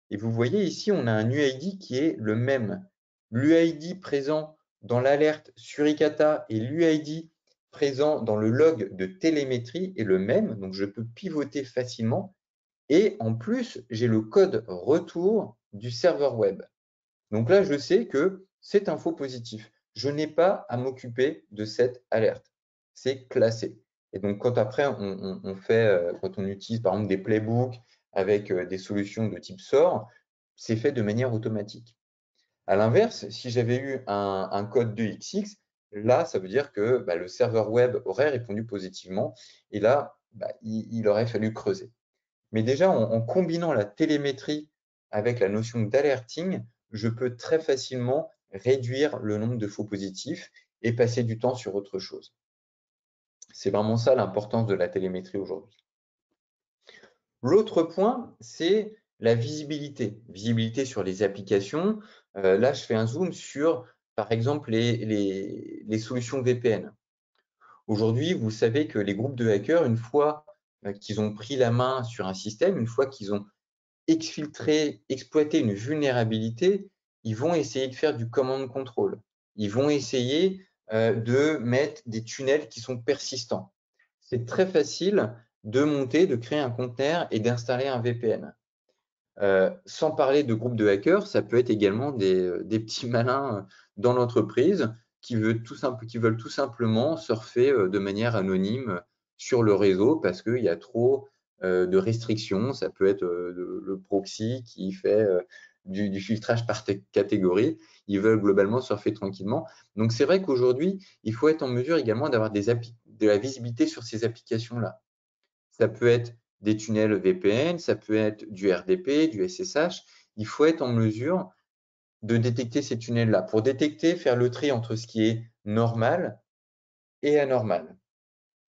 Et vous voyez ici, on a un UID qui est le même. L'UID présent dans l'alerte Suricata et l'UID présent dans le log de télémétrie est le même. Donc, je peux pivoter facilement. Et en plus, j'ai le code retour du serveur web. Donc là, je sais que c'est un faux positif. Je n'ai pas à m'occuper de cette alerte. C'est classé. Et donc, quand après, quand on utilise par exemple des playbooks avec des solutions de type SOAR, c'est fait de manière automatique. À l'inverse, si j'avais eu un code 2XX, là, ça veut dire que bah, le serveur web aurait répondu positivement et là, bah, il aurait fallu creuser. Mais déjà, en combinant la télémétrie avec la notion d'alerting, je peux très facilement réduire le nombre de faux positifs et passer du temps sur autre chose. C'est vraiment ça l'importance de la télémétrie aujourd'hui. L'autre point, c'est la visibilité. Visibilité sur les applications. Là, je fais un zoom sur, par exemple, les solutions VPN. Aujourd'hui, vous savez que les groupes de hackers, une fois qu'ils ont pris la main sur un système, une fois qu'ils ont exfiltrer, exploiter une vulnérabilité, ils vont essayer de faire du command control. Ils vont essayer de mettre des tunnels qui sont persistants. C'est très facile de monter, de créer un conteneur et d'installer un VPN. Sans parler de groupes de hackers, ça peut être également des petits malins dans l'entreprise qui veulent tout simplement surfer de manière anonyme sur le réseau parce qu'il y a trop de restrictions. Ça peut être le proxy qui fait du filtrage par catégorie. Ils veulent globalement surfer tranquillement. Donc, c'est vrai qu'aujourd'hui, il faut être en mesure également d'avoir de la visibilité sur ces applications-là. Ça peut être des tunnels VPN, ça peut être du RDP, du SSH. Il faut être en mesure de détecter ces tunnels-là. Pour détecter, faire le tri entre ce qui est normal et anormal.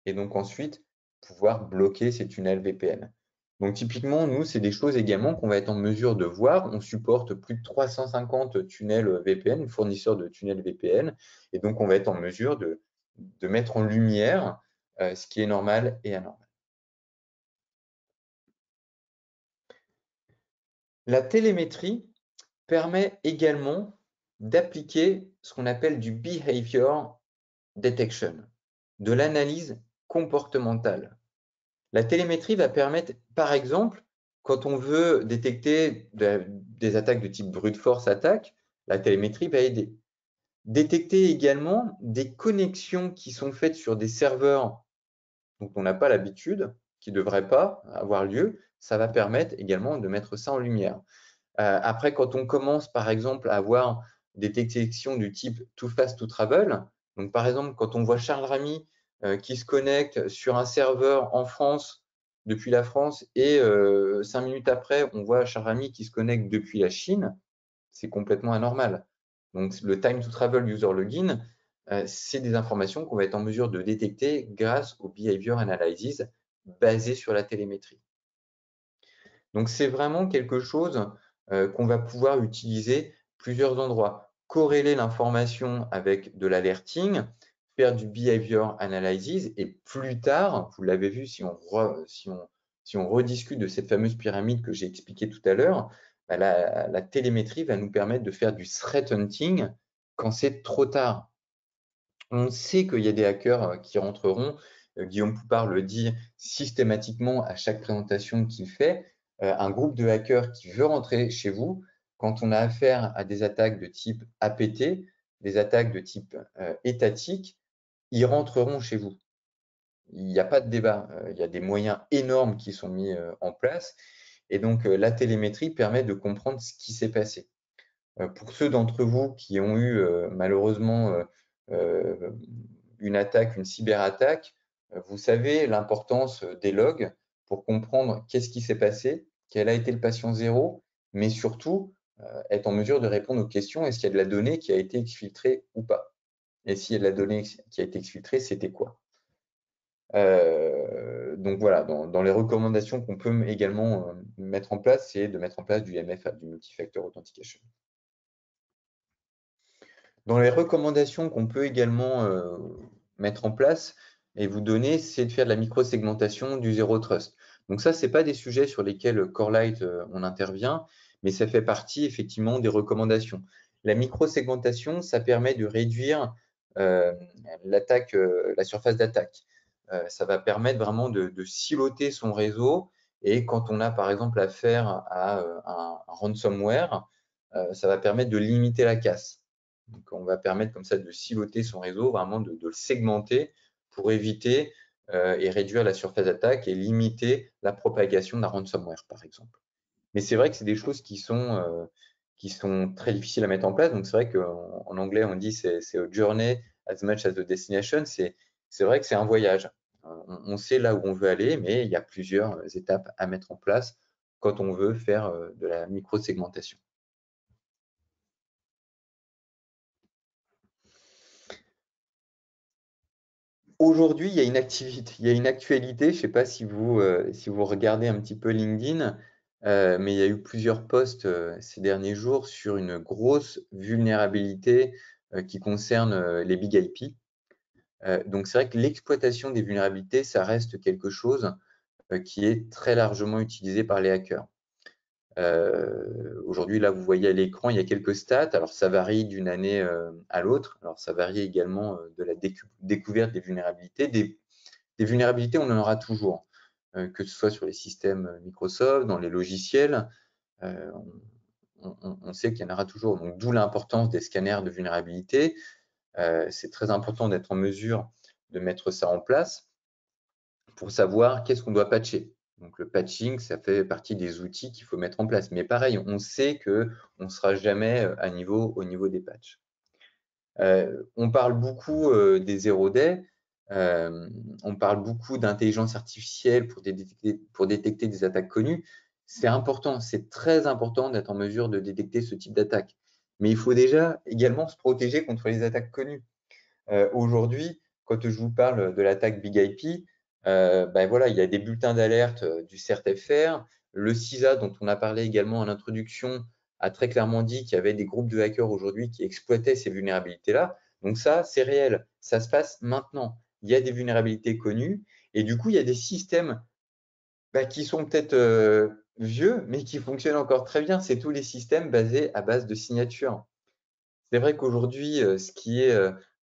Et donc ensuite, pouvoir bloquer ces tunnels VPN. Donc typiquement, nous, c'est des choses également qu'on va être en mesure de voir. On supporte plus de 350 tunnels VPN, fournisseurs de tunnels VPN. Et donc, on va être en mesure de mettre en lumière ce qui est normal et anormal. La télémétrie permet également d'appliquer ce qu'on appelle du behavior detection, de l'analyse comportementale. La télémétrie va permettre, par exemple, quand on veut détecter des attaques de type brute force attaque, la télémétrie va aider. Détecter également des connexions qui sont faites sur des serveurs dont on n'a pas l'habitude, qui ne devraient pas avoir lieu, ça va permettre également de mettre ça en lumière. Après, quand on commence, par exemple, à avoir des détections du type too fast to travel, donc par exemple, quand on voit Charles Ramy qui se connecte sur un serveur en France, depuis la France, et 5 minutes après, on voit Charles Ramy qui se connecte depuis la Chine, c'est complètement anormal. Donc, le time to travel user login, c'est des informations qu'on va être en mesure de détecter grâce au behavior analysis basé sur la télémétrie. Donc, c'est vraiment quelque chose qu'on va pouvoir utiliser plusieurs endroits. Corréler l'information avec de l'alerting, faire du behavior analysis et plus tard, vous l'avez vu si on rediscute de cette fameuse pyramide que j'ai expliquée tout à l'heure, bah, la télémétrie va nous permettre de faire du threat hunting quand c'est trop tard. On sait qu'il y a des hackers qui rentreront, Guillaume Poupard le dit systématiquement à chaque présentation qu'il fait, un groupe de hackers qui veut rentrer chez vous, quand on a affaire à des attaques de type APT, des attaques de type étatique, ils rentreront chez vous. Il n'y a pas de débat, il y a des moyens énormes qui sont mis en place et donc la télémétrie permet de comprendre ce qui s'est passé. Pour ceux d'entre vous qui ont eu malheureusement une attaque, une cyberattaque, vous savez l'importance des logs pour comprendre qu'est-ce qui s'est passé, quel a été le patient zéro, mais surtout être en mesure de répondre aux questions, est-ce qu'il y a de la donnée qui a été exfiltrée ou pas. et si la donnée qui a été exfiltrée, c'était quoi. Donc voilà, dans les recommandations qu'on peut également mettre en place, c'est de mettre en place du MFA, du Multi-Factor Authentication. Dans les recommandations qu'on peut également mettre en place et vous donner, c'est de faire de la micro-segmentation du Zero Trust. Donc ça, ce n'est pas des sujets sur lesquels Corelight on intervient, mais ça fait partie effectivement des recommandations. La micro-segmentation, ça permet de réduire la surface d'attaque. Ça va permettre vraiment de siloter son réseau, et quand on a par exemple affaire à un ransomware, ça va permettre de limiter la casse. Donc on va permettre comme ça de siloter son réseau, vraiment de le segmenter pour éviter et réduire la surface d'attaque et limiter la propagation d'un ransomware par exemple. Mais c'est vrai que c'est des choses qui sont très difficiles à mettre en place. Donc c'est vrai qu'en anglais on dit c'est a journey as much as the destination. C'est vrai que c'est un voyage. On sait là où on veut aller, mais il y a plusieurs étapes à mettre en place quand on veut faire de la micro-segmentation. Aujourd'hui, il y a une activité, il y a une actualité. Je ne sais pas si vous regardez un petit peu LinkedIn, mais il y a eu plusieurs posts ces derniers jours sur une grosse vulnérabilité qui concerne les Big IP. Donc, c'est vrai que l'exploitation des vulnérabilités, ça reste quelque chose qui est très largement utilisé par les hackers. Aujourd'hui, là, vous voyez à l'écran, il y a quelques stats. Alors, ça varie d'une année à l'autre. Alors, ça varie également de la découverte des vulnérabilités. Des vulnérabilités, on en aura toujours, que ce soit sur les systèmes Microsoft, dans les logiciels. On sait qu'il y en aura toujours. Donc, d'où l'importance des scanners de vulnérabilité. C'est très important d'être en mesure de mettre ça en place pour savoir qu'est-ce qu'on doit patcher. Donc, le patching, ça fait partie des outils qu'il faut mettre en place. Mais pareil, on sait qu'on ne sera jamais au niveau des patchs. On parle beaucoup des zero day. On parle beaucoup d'intelligence artificielle pour détecter des attaques connues. C'est important, c'est très important d'être en mesure de détecter ce type d'attaque. Mais il faut déjà également se protéger contre les attaques connues. Aujourd'hui, quand je vous parle de l'attaque Big IP, ben voilà, il y a des bulletins d'alerte du CERT-FR. Le CISA, dont on a parlé également en introduction, a très clairement dit qu'il y avait des groupes de hackers aujourd'hui qui exploitaient ces vulnérabilités-là. Donc ça, c'est réel. Ça se passe maintenant. Il y a des vulnérabilités connues et du coup, il y a des systèmes qui sont peut-être vieux, mais qui fonctionnent encore très bien. C'est tous les systèmes basés à base de signatures. C'est vrai qu'aujourd'hui, ce qui est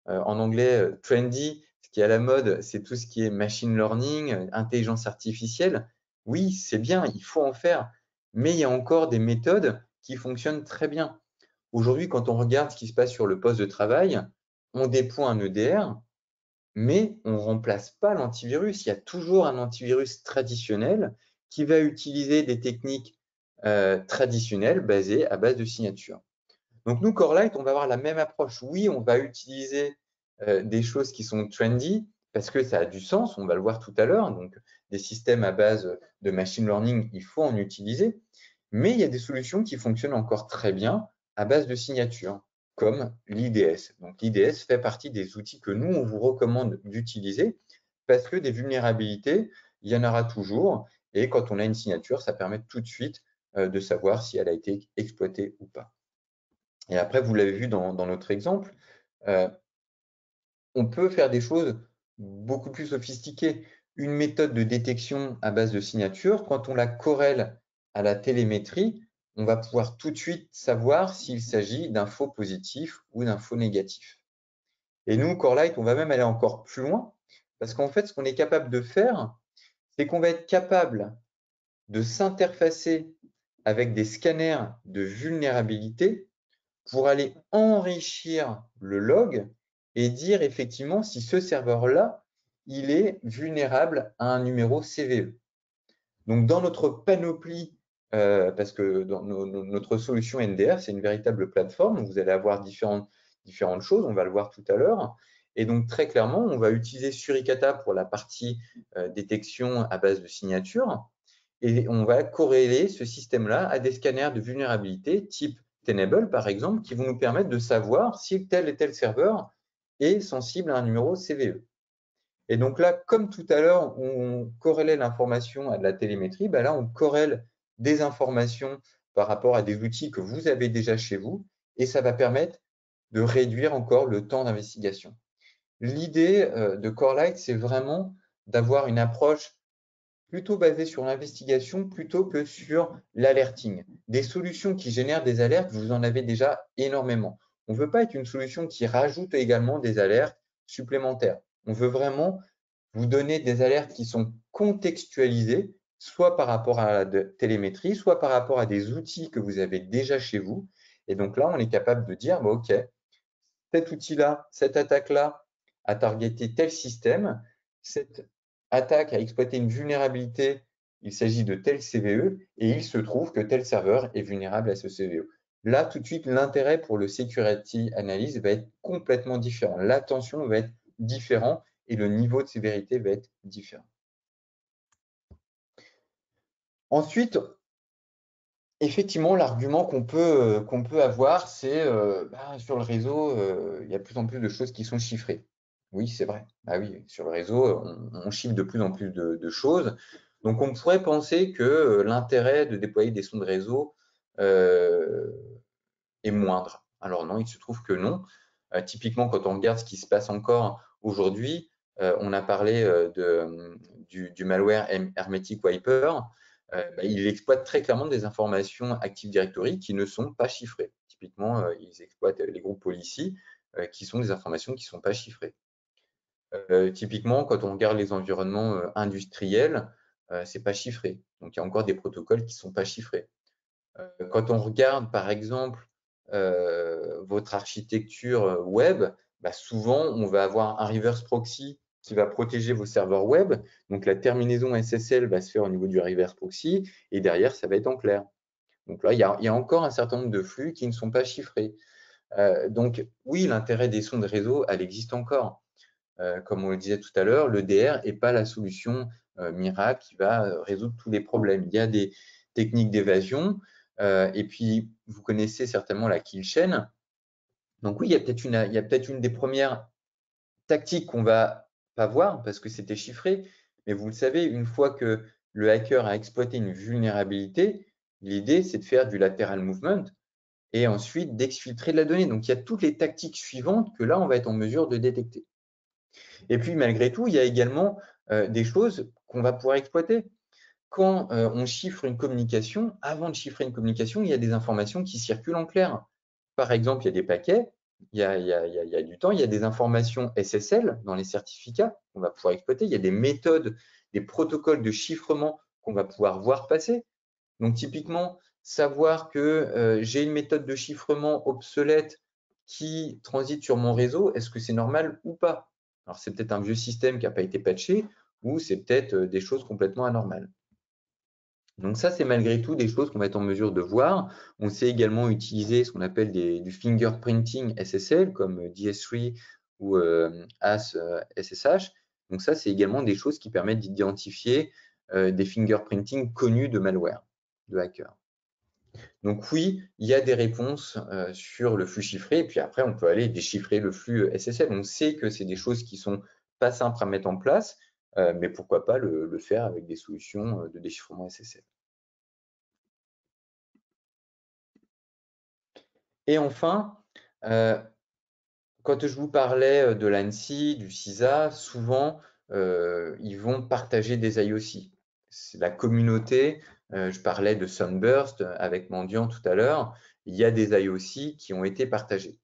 en anglais trendy, ce qui est à la mode, c'est tout ce qui est machine learning, intelligence artificielle. Oui, c'est bien, il faut en faire, mais il y a encore des méthodes qui fonctionnent très bien. Aujourd'hui, quand on regarde ce qui se passe sur le poste de travail, on déploie un EDR, mais on ne remplace pas l'antivirus. Il y a toujours un antivirus traditionnel qui va utiliser des techniques traditionnelles basées à base de signatures. Donc nous, Corelight, on va avoir la même approche. Oui, on va utiliser des choses qui sont trendy parce que ça a du sens, on va le voir tout à l'heure. Donc des systèmes à base de machine learning, il faut en utiliser. Mais il y a des solutions qui fonctionnent encore très bien à base de signatures, comme l'IDS. Donc l'IDS fait partie des outils que nous, on vous recommande d'utiliser parce que des vulnérabilités, il y en aura toujours. Et quand on a une signature, ça permet tout de suite de savoir si elle a été exploitée ou pas. Et après, vous l'avez vu dans notre exemple, on peut faire des choses beaucoup plus sophistiquées. Une méthode de détection à base de signature, quand on la corrèle à la télémétrie, on va pouvoir tout de suite savoir s'il s'agit d'un faux positif ou d'un faux négatif. Et nous, Corelight, on va même aller encore plus loin, parce qu'en fait, ce qu'on est capable de faire, c'est qu'on va être capable de s'interfacer avec des scanners de vulnérabilité pour aller enrichir le log et dire effectivement si ce serveur-là, il est vulnérable à un numéro CVE. Donc, dans notre panoplie, parce que dans notre solution NDR, c'est une véritable plateforme, vous allez avoir différentes choses, on va le voir tout à l'heure. Et donc, très clairement, on va utiliser Suricata pour la partie détection à base de signature. Et on va corréler ce système-là à des scanners de vulnérabilité type Tenable, par exemple, qui vont nous permettre de savoir si tel et tel serveur est sensible à un numéro CVE. Et donc là, comme tout à l'heure, on corrélait l'information à de la télémétrie, là, on corrèle des informations par rapport à des outils que vous avez déjà chez vous, et ça va permettre de réduire encore le temps d'investigation. L'idée de Corelight, c'est vraiment d'avoir une approche plutôt basée sur l'investigation plutôt que sur l'alerting. Des solutions qui génèrent des alertes, vous en avez déjà énormément. On ne veut pas être une solution qui rajoute également des alertes supplémentaires. On veut vraiment vous donner des alertes qui sont contextualisées, soit par rapport à la télémétrie, soit par rapport à des outils que vous avez déjà chez vous. Et donc là, on est capable de dire, OK, cet outil-là, cette attaque-là a targeté tel système, cette attaque a exploité une vulnérabilité, il s'agit de tel CVE, et il se trouve que tel serveur est vulnérable à ce CVE. Là, tout de suite, l'intérêt pour le security analyst va être complètement différent. L'attention va être différente et le niveau de sévérité va être différent. Ensuite, effectivement, l'argument qu'on peut avoir, c'est sur le réseau, il y a de plus en plus de choses qui sont chiffrées. Oui, c'est vrai. Ah oui, sur le réseau, on chiffre de plus en plus de choses. Donc, on pourrait penser que l'intérêt de déployer des sondes réseau est moindre. Alors non, il se trouve que non. Typiquement, quand on regarde ce qui se passe encore aujourd'hui, on a parlé du malware Hermetic Wiper. Il exploite très clairement des informations Active Directory qui ne sont pas chiffrées. Typiquement, ils exploitent les groupes policy qui sont des informations qui ne sont pas chiffrées. Typiquement, quand on regarde les environnements industriels, c'est pas chiffré. Donc, il y a encore des protocoles qui ne sont pas chiffrés. Quand on regarde, par exemple, votre architecture web, souvent, on va avoir un reverse proxy qui va protéger vos serveurs web. Donc, la terminaison SSL va se faire au niveau du reverse proxy et derrière, ça va être en clair. Donc là, il y a encore un certain nombre de flux qui ne sont pas chiffrés. Donc, oui, l'intérêt des sondes réseau, elle existe encore. Comme on le disait tout à l'heure, le DR n'est pas la solution miracle qui va résoudre tous les problèmes. Il y a des techniques d'évasion, et puis vous connaissez certainement la kill chain. Donc oui, il y a peut-être une des premières tactiques qu'on va pas voir parce que c'était chiffré, mais vous le savez, une fois que le hacker a exploité une vulnérabilité, l'idée c'est de faire du lateral movement et ensuite d'exfiltrer de la donnée. Donc il y a toutes les tactiques suivantes que là on va être en mesure de détecter. Et puis, malgré tout, il y a également des choses qu'on va pouvoir exploiter. Quand on chiffre une communication, avant de chiffrer une communication, il y a des informations qui circulent en clair. Par exemple, il y a des paquets, il y a du temps, il y a des informations SSL dans les certificats qu'on va pouvoir exploiter, il y a des méthodes, des protocoles de chiffrement qu'on va pouvoir voir passer. Donc, typiquement, savoir que j'ai une méthode de chiffrement obsolète qui transite sur mon réseau, est-ce que c'est normal ou pas? Alors, c'est peut-être un vieux système qui n'a pas été patché ou c'est peut-être des choses complètement anormales. Donc ça, c'est malgré tout des choses qu'on va être en mesure de voir. On sait également utiliser ce qu'on appelle du fingerprinting SSL comme DS3 ou AS SSH. Donc ça, c'est également des choses qui permettent d'identifier des fingerprinting connus de malware, de hackers. Donc oui, il y a des réponses sur le flux chiffré, et puis après, on peut aller déchiffrer le flux SSL. On sait que c'est des choses qui sont pas simples à mettre en place, mais pourquoi pas le faire avec des solutions de déchiffrement SSL. Et enfin, quand je vous parlais de l'ANSI, du CISA, souvent, ils vont partager des IOC. C'est la communauté, je parlais de Sunburst avec Mendiant tout à l'heure, il y a des IOC qui ont été partagés.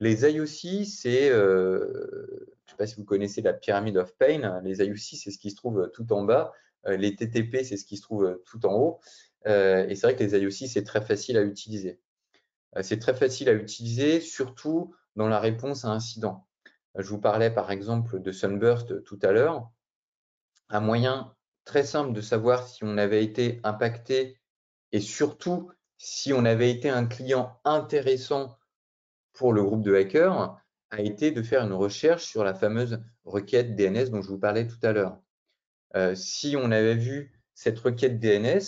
Les IOC, c'est, je ne sais pas si vous connaissez la pyramide of pain, les IOC, c'est ce qui se trouve tout en bas, les TTP, c'est ce qui se trouve tout en haut, et c'est vrai que les IOC, c'est très facile à utiliser. C'est très facile à utiliser, surtout dans la réponse à incident. Je vous parlais par exemple de Sunburst tout à l'heure. Un moyen très simple de savoir si on avait été impacté et surtout si on avait été un client intéressant pour le groupe de hackers a été de faire une recherche sur la fameuse requête DNS dont je vous parlais tout à l'heure. Si on avait vu cette requête DNS,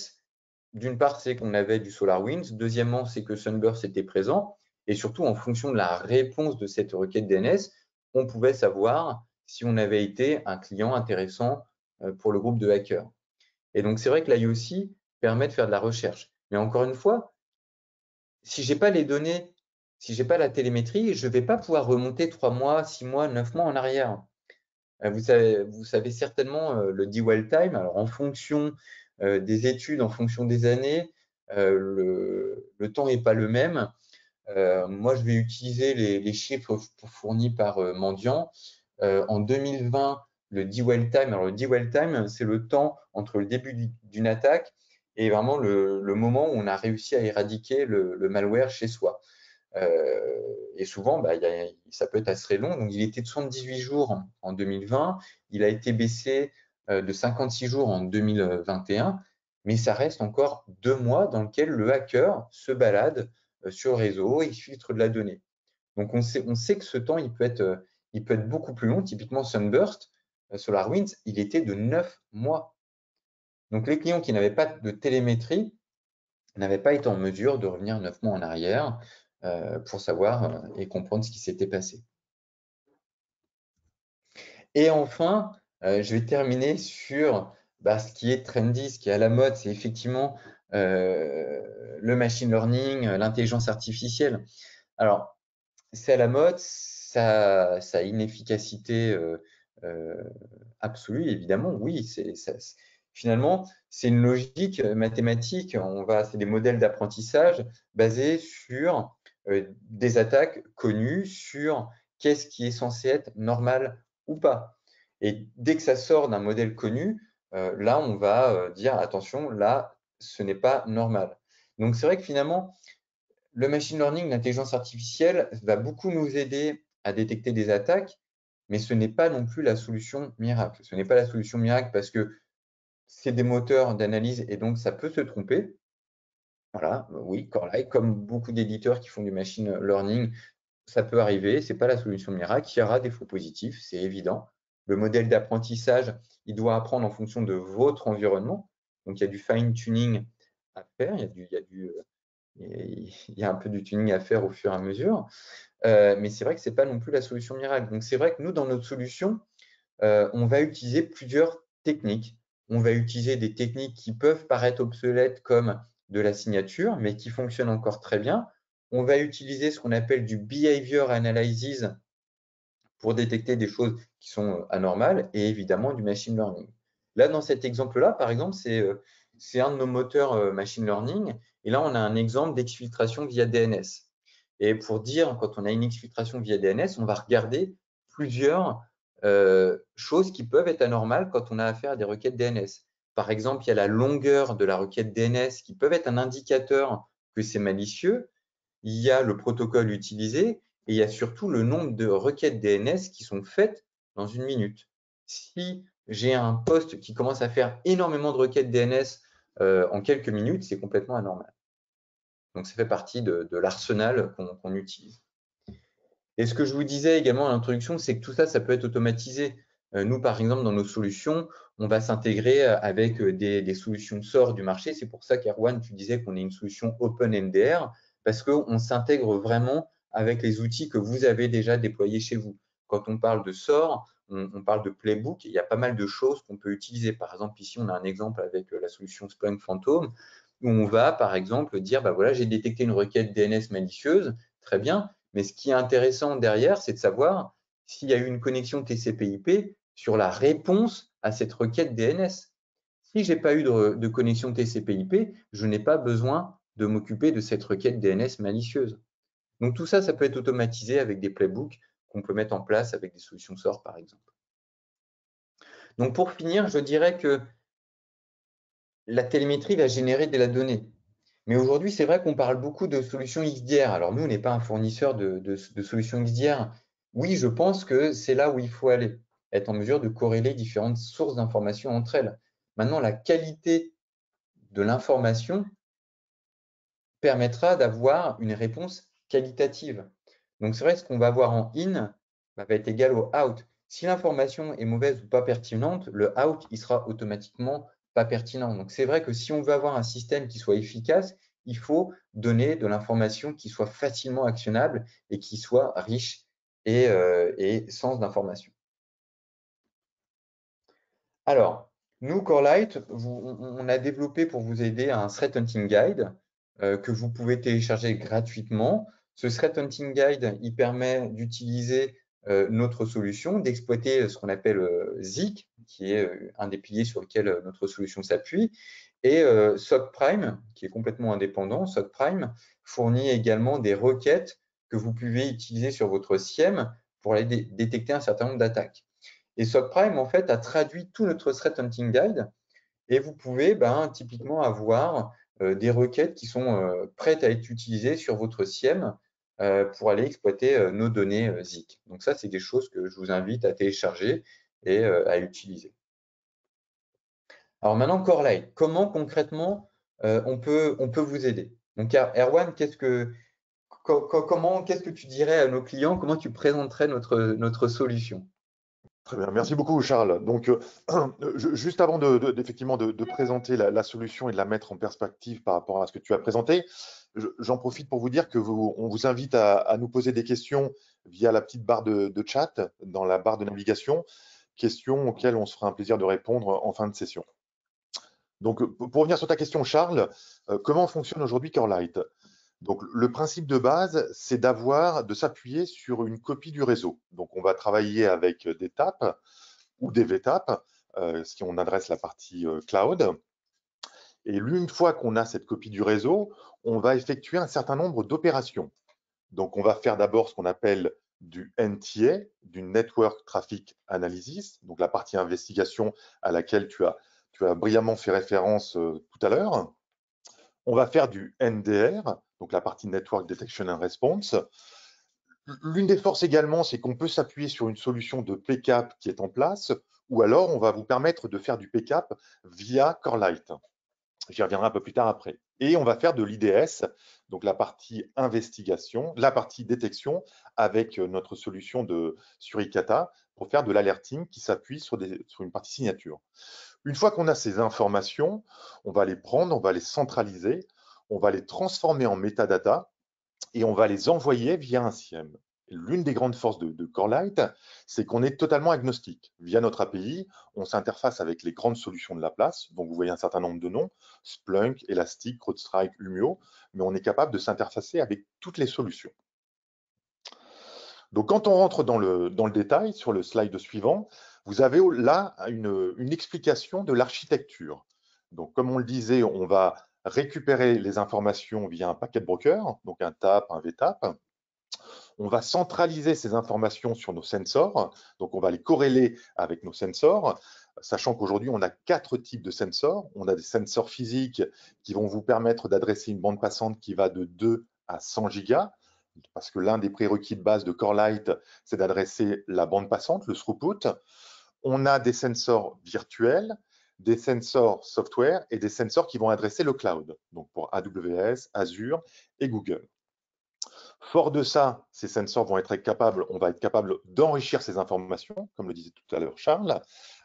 d'une part, c'est qu'on avait du SolarWinds. Deuxièmement, c'est que Sunburst était présent. Et surtout, en fonction de la réponse de cette requête DNS, on pouvait savoir si on avait été un client intéressant pour le groupe de hackers. Et donc, c'est vrai que l'IOC permet de faire de la recherche. Mais encore une fois, si je n'ai pas les données, si je n'ai pas la télémétrie, je ne vais pas pouvoir remonter 3 mois, 6 mois, 9 mois en arrière. Vous savez certainement le dwell time. Alors, en fonction des études, en fonction des années, le temps n'est pas le même. Moi, je vais utiliser les chiffres fournis par Mendiant. En 2020, le dwell time, alors le dwell time, c'est le temps entre le début d'une attaque et vraiment le moment où on a réussi à éradiquer le malware chez soi. Et souvent, ça peut être assez long. Donc, il était de 78 jours en 2020. Il a été baissé de 56 jours en 2021. Mais ça reste encore 2 mois dans lequel le hacker se balade sur le réseau et il filtre de la donnée. Donc, on sait que ce temps, il peut être beaucoup plus long. Typiquement, Sunburst, SolarWinds, il était de 9 mois. Donc, les clients qui n'avaient pas de télémétrie n'avaient pas été en mesure de revenir 9 mois en arrière pour savoir et comprendre ce qui s'était passé. Et enfin, je vais terminer sur ce qui est trendy, ce qui est à la mode, c'est effectivement le machine learning, l'intelligence artificielle. Alors, c'est à la mode, ça a une efficacité absolue, évidemment, oui. Finalement, c'est une logique mathématique. C'est des modèles d'apprentissage basés sur des attaques connues, sur qu'est-ce qui est censé être normal ou pas. Et dès que ça sort d'un modèle connu, là, on va dire attention, là, ce n'est pas normal. Donc, c'est vrai que finalement, le machine learning, l'intelligence artificielle, va beaucoup nous aider à détecter des attaques, mais ce n'est pas non plus la solution miracle. Ce n'est pas la solution miracle parce que c'est des moteurs d'analyse et donc ça peut se tromper. Voilà, oui, Corelight, comme beaucoup d'éditeurs qui font du machine learning, ça peut arriver, ce n'est pas la solution miracle. Il y aura des faux positifs, c'est évident. Le modèle d'apprentissage, il doit apprendre en fonction de votre environnement. Donc, il y a du fine-tuning à faire, il y a un peu du tuning à faire au fur et à mesure. Mais c'est vrai que ce n'est pas non plus la solution miracle. Donc, c'est vrai que nous, dans notre solution, on va utiliser plusieurs techniques. On va utiliser des techniques qui peuvent paraître obsolètes comme de la signature, mais qui fonctionnent encore très bien. On va utiliser ce qu'on appelle du behavior analysis pour détecter des choses qui sont anormales et évidemment du machine learning. Là, dans cet exemple-là, par exemple, c'est un de nos moteurs machine learning. Et là, on a un exemple d'exfiltration via DNS. Et pour dire, quand on a une exfiltration via DNS, on va regarder plusieurs choses qui peuvent être anormales quand on a affaire à des requêtes DNS. Par exemple, il y a la longueur de la requête DNS qui peut être un indicateur que c'est malicieux. Il y a le protocole utilisé et il y a surtout le nombre de requêtes DNS qui sont faites dans une minute. Si j'ai un poste qui commence à faire énormément de requêtes DNS en quelques minutes, c'est complètement anormal. Donc, ça fait partie de l'arsenal qu'on utilise. Et ce que je vous disais également à l'introduction, c'est que tout ça, ça peut être automatisé. Nous, par exemple, dans nos solutions, on va s'intégrer avec des solutions SOR du marché. C'est pour ça qu'Erwan, tu disais qu'on est une solution OpenMDR, parce qu'on s'intègre vraiment avec les outils que vous avez déjà déployés chez vous. Quand on parle de SOR, on parle de Playbook, il y a pas mal de choses qu'on peut utiliser. Par exemple, ici, on a un exemple avec la solution Splunk Phantom, où on va, par exemple, dire, voilà, j'ai détecté une requête DNS malicieuse, très bien, mais ce qui est intéressant derrière, c'est de savoir s'il y a eu une connexion TCP/IP sur la réponse à cette requête DNS. Si je n'ai pas eu de connexion TCP/IP, je n'ai pas besoin de m'occuper de cette requête DNS malicieuse. Donc tout ça, ça peut être automatisé avec des playbooks qu'on peut mettre en place avec des solutions SOR, par exemple. Donc pour finir, je dirais que la télémétrie va générer de la donnée. Mais aujourd'hui, c'est vrai qu'on parle beaucoup de solutions XDR. Alors nous, on n'est pas un fournisseur de solutions XDR. Oui, je pense que c'est là où il faut aller, être en mesure de corréler différentes sources d'informations entre elles. Maintenant, la qualité de l'information permettra d'avoir une réponse qualitative. Donc c'est vrai que ce qu'on va voir en in va être égal au out. Si l'information est mauvaise ou pas pertinente, le out, il sera automatiquement pas pertinent. Donc c'est vrai que si on veut avoir un système qui soit efficace, il faut donner de l'information qui soit facilement actionnable et qui soit riche et sens d'information. Alors, nous, Corelight, on a développé pour vous aider un threat hunting guide que vous pouvez télécharger gratuitement. Ce threat hunting guide, il permet d'utiliser notre solution, d'exploiter ce qu'on appelle Zeek, qui est un des piliers sur lequel notre solution s'appuie. Et SOC Prime, qui est complètement indépendant, SOC Prime fournit également des requêtes que vous pouvez utiliser sur votre SIEM pour aller détecter un certain nombre d'attaques. Et SOC Prime, en fait, a traduit tout notre threat hunting guide et vous pouvez typiquement avoir des requêtes qui sont prêtes à être utilisées sur votre SIEM pour aller exploiter nos données Zeek. Donc ça, c'est des choses que je vous invite à télécharger et à utiliser. Alors maintenant, Corelight, comment concrètement on peut vous aider? Donc Erwan, qu'est-ce que tu dirais à nos clients? Comment tu présenterais notre solution? Très bien, merci beaucoup Charles. Donc, juste avant effectivement de présenter la solution et de la mettre en perspective par rapport à ce que tu as présenté, j'en profite pour vous dire que on vous invite à nous poser des questions via la petite barre de chat dans la barre de navigation, questions auxquelles on se fera un plaisir de répondre en fin de session. Donc, pour revenir sur ta question Charles, comment fonctionne aujourd'hui Corelight? Donc, le principe de base, c'est de s'appuyer sur une copie du réseau. Donc, on va travailler avec des TAP ou des VTAP, si on adresse la partie cloud. Et une fois qu'on a cette copie du réseau, on va effectuer un certain nombre d'opérations. Donc, on va faire d'abord ce qu'on appelle du NTA, du Network Traffic Analysis, donc la partie investigation à laquelle tu as brillamment fait référence tout à l'heure. On va faire du NDR, donc la partie Network Detection and Response. L'une des forces également, c'est qu'on peut s'appuyer sur une solution de PCAP qui est en place, ou alors on va vous permettre de faire du PCAP via Corelight. J'y reviendrai un peu plus tard après. Et on va faire de l'IDS, donc la partie investigation, la partie détection avec notre solution de Suricata pour faire de l'alerting qui s'appuie sur une partie signature. Une fois qu'on a ces informations, on va les prendre, on va les centraliser, on va les transformer en métadata et on va les envoyer via un SIEM. L'une des grandes forces de Corelight, c'est qu'on est totalement agnostique. Via notre API, on s'interface avec les grandes solutions de la place, donc vous voyez un certain nombre de noms, Splunk, Elastic, CrowdStrike, Humio, mais on est capable de s'interfacer avec toutes les solutions. Donc quand on rentre dans le détail, sur le slide suivant, vous avez là une explication de l'architecture. Donc comme on le disait, on va récupérer les informations via un packet broker, donc un TAP, un VTAP. On va centraliser ces informations sur nos sensors, donc on va les corréler avec nos sensors, sachant qu'aujourd'hui on a 4 types de sensors. On a des sensors physiques qui vont vous permettre d'adresser une bande passante qui va de 2 à 100 gigas, parce que l'un des prérequis de base de Corelight, c'est d'adresser la bande passante, le throughput. On a des sensors virtuels, des sensors software et des sensors qui vont adresser le cloud, donc pour AWS, Azure et Google. Fort de ça, ces sensors vont être capables, on va être capable d'enrichir ces informations, comme le disait tout à l'heure Charles,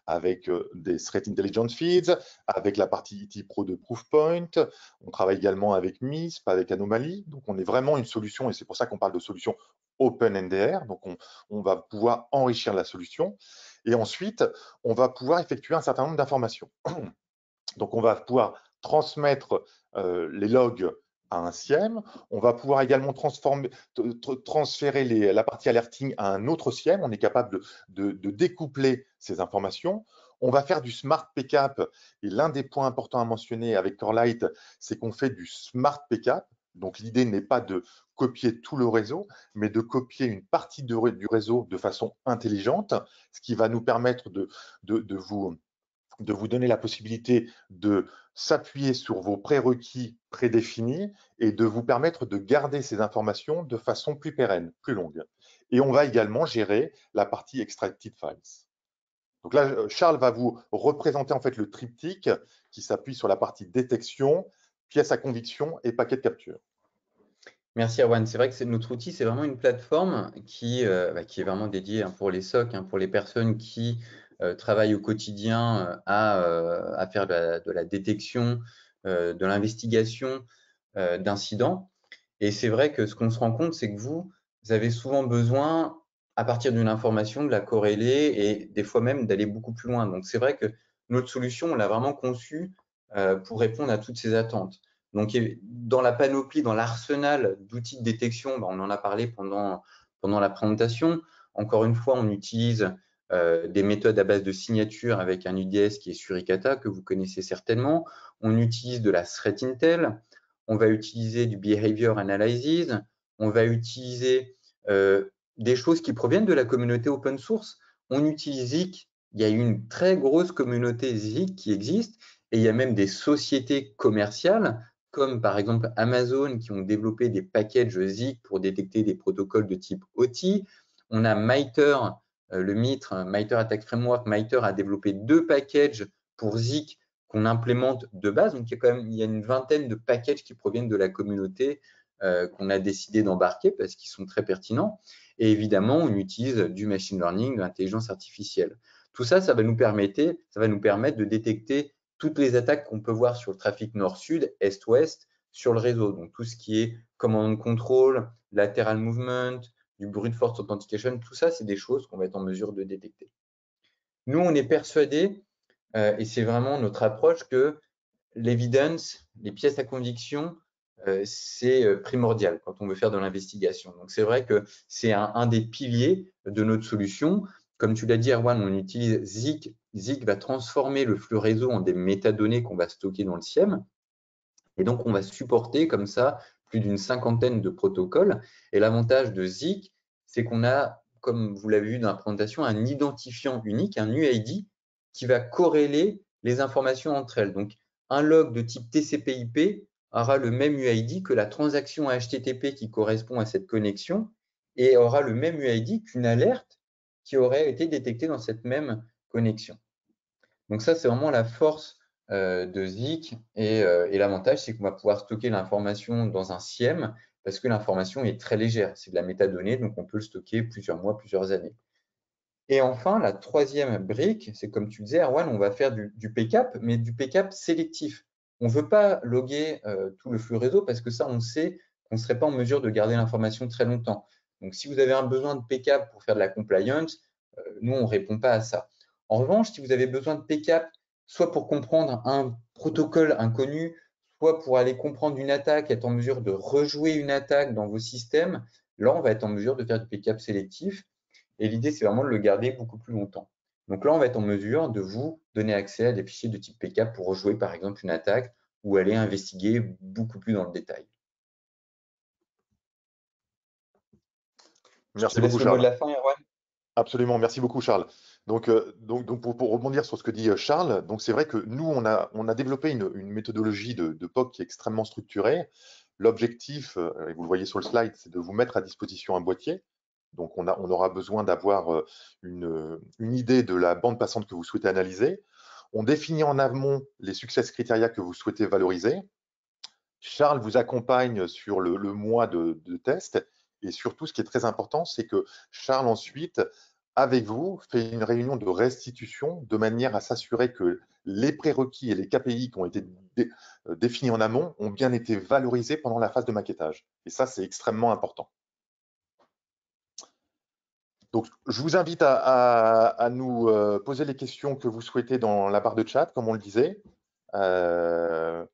avec des Threat Intelligence Feeds, avec la partie IT Pro de Proofpoint. On travaille également avec MISP, avec Anomaly. Donc, on est vraiment une solution, et c'est pour ça qu'on parle de solution Open NDR. Donc, on va pouvoir enrichir la solution. Et ensuite, on va pouvoir effectuer un certain nombre d'informations. Donc, on va pouvoir transmettre les logs à un SIEM. On va pouvoir également transférer la partie alerting à un autre SIEM. On est capable de découpler ces informations. On va faire du smart PCAP. Et l'un des points importants à mentionner avec Corelight, c'est qu'on fait du smart PCAP. Donc, l'idée n'est pas de copier tout le réseau, mais de copier une partie du réseau de façon intelligente, ce qui va nous permettre de vous donner la possibilité de s'appuyer sur vos prérequis prédéfinis et de vous permettre de garder ces informations de façon plus pérenne, plus longue. Et on va également gérer la partie extracted files. Donc là, Charles va vous représenter en fait le triptyque qui s'appuie sur la partie détection, pièce à conviction et paquet de capture. Merci Erwan. C'est vrai que notre outil, c'est vraiment une plateforme qui est vraiment dédiée pour les SOC, pour les personnes qui travaillent au quotidien à faire de la détection, de l'investigation d'incidents. Et c'est vrai que ce qu'on se rend compte, c'est que vous avez souvent besoin à partir d'une information, de la corréler et des fois même d'aller beaucoup plus loin. Donc, c'est vrai que notre solution, on l'a vraiment conçue pour répondre à toutes ces attentes. Donc, dans la panoplie, dans l'arsenal d'outils de détection, on en a parlé pendant la présentation. Encore une fois, on utilise des méthodes à base de signature avec un UDS qui est Suricata, que vous connaissez certainement. On utilise de la threat intel. On va utiliser du behavior analysis. On va utiliser des choses qui proviennent de la communauté open source. On utilise Zik. Il y a une très grosse communauté Zik qui existe et il y a même des sociétés commerciales comme par exemple Amazon qui ont développé des packages Zik pour détecter des protocoles de type OT. On a MITRE, le MITRE Attack Framework. MITRE a développé 2 packages pour Zik qu'on implémente de base. Donc, il y a une vingtaine de packages qui proviennent de la communauté qu'on a décidé d'embarquer parce qu'ils sont très pertinents. Et évidemment, on utilise du machine learning, de l'intelligence artificielle. Tout ça, ça va nous permettre de détecter toutes les attaques qu'on peut voir sur le trafic nord-sud, est-ouest, sur le réseau. Donc, tout ce qui est command control, lateral movement, du brute force authentication, tout ça, c'est des choses qu'on va être en mesure de détecter. Nous, on est persuadés, et c'est vraiment notre approche, que l'évidence, les pièces à conviction, c'est primordial quand on veut faire de l'investigation. Donc, c'est vrai que c'est un des piliers de notre solution. Comme tu l'as dit, Erwan, on utilise Zik. Zik va transformer le flux réseau en des métadonnées qu'on va stocker dans le SIEM. Et donc, on va supporter comme ça plus d'une cinquantaine de protocoles. Et l'avantage de Zik, c'est qu'on a, comme vous l'avez vu dans la présentation, un identifiant unique, un UID, qui va corréler les informations entre elles. Donc, un log de type TCP/IP aura le même UID que la transaction HTTP qui correspond à cette connexion et aura le même UID qu'une alerte qui aurait été détectée dans cette même connexion. Donc ça, c'est vraiment la force de Zik et l'avantage, c'est qu'on va pouvoir stocker l'information dans un SIEM parce que l'information est très légère. C'est de la métadonnée, donc on peut le stocker plusieurs mois, plusieurs années. Et enfin, la troisième brique, c'est comme tu disais, Erwan, on va faire du PCAP, mais du PCAP sélectif. On ne veut pas loguer tout le flux réseau parce que ça, on sait qu'on ne serait pas en mesure de garder l'information très longtemps. Donc, si vous avez un besoin de PCAP pour faire de la compliance, nous, on ne répond pas à ça. En revanche, si vous avez besoin de PCAP, soit pour comprendre un protocole inconnu, soit pour aller comprendre une attaque, être en mesure de rejouer une attaque dans vos systèmes, là, on va être en mesure de faire du PCAP sélectif. Et l'idée, c'est vraiment de le garder beaucoup plus longtemps. Donc là, on va être en mesure de vous donner accès à des fichiers de type PK pour rejouer, par exemple, une attaque ou aller investiguer beaucoup plus dans le détail. Merci beaucoup, Je te laisse le mot de Charles. la fin, Erwan. Absolument, merci beaucoup, Charles. Donc, pour rebondir sur ce que dit Charles, donc c'est vrai que nous, on a développé une méthodologie de POC qui est extrêmement structurée. L'objectif, et vous le voyez sur le slide, c'est de vous mettre à disposition un boîtier. Donc, on aura besoin d'avoir une idée de la bande passante que vous souhaitez analyser. On définit en amont les success criteria que vous souhaitez valoriser. Charles vous accompagne sur le mois de test. Et surtout, ce qui est très important, c'est que Charles, ensuite, avec vous, fait une réunion de restitution de manière à s'assurer que les prérequis et les KPI qui ont été définis en amont ont bien été valorisés pendant la phase de maquettage. Et ça, c'est extrêmement important. Donc, je vous invite à nous poser les questions que vous souhaitez dans la barre de chat, comme on le disait. Alors,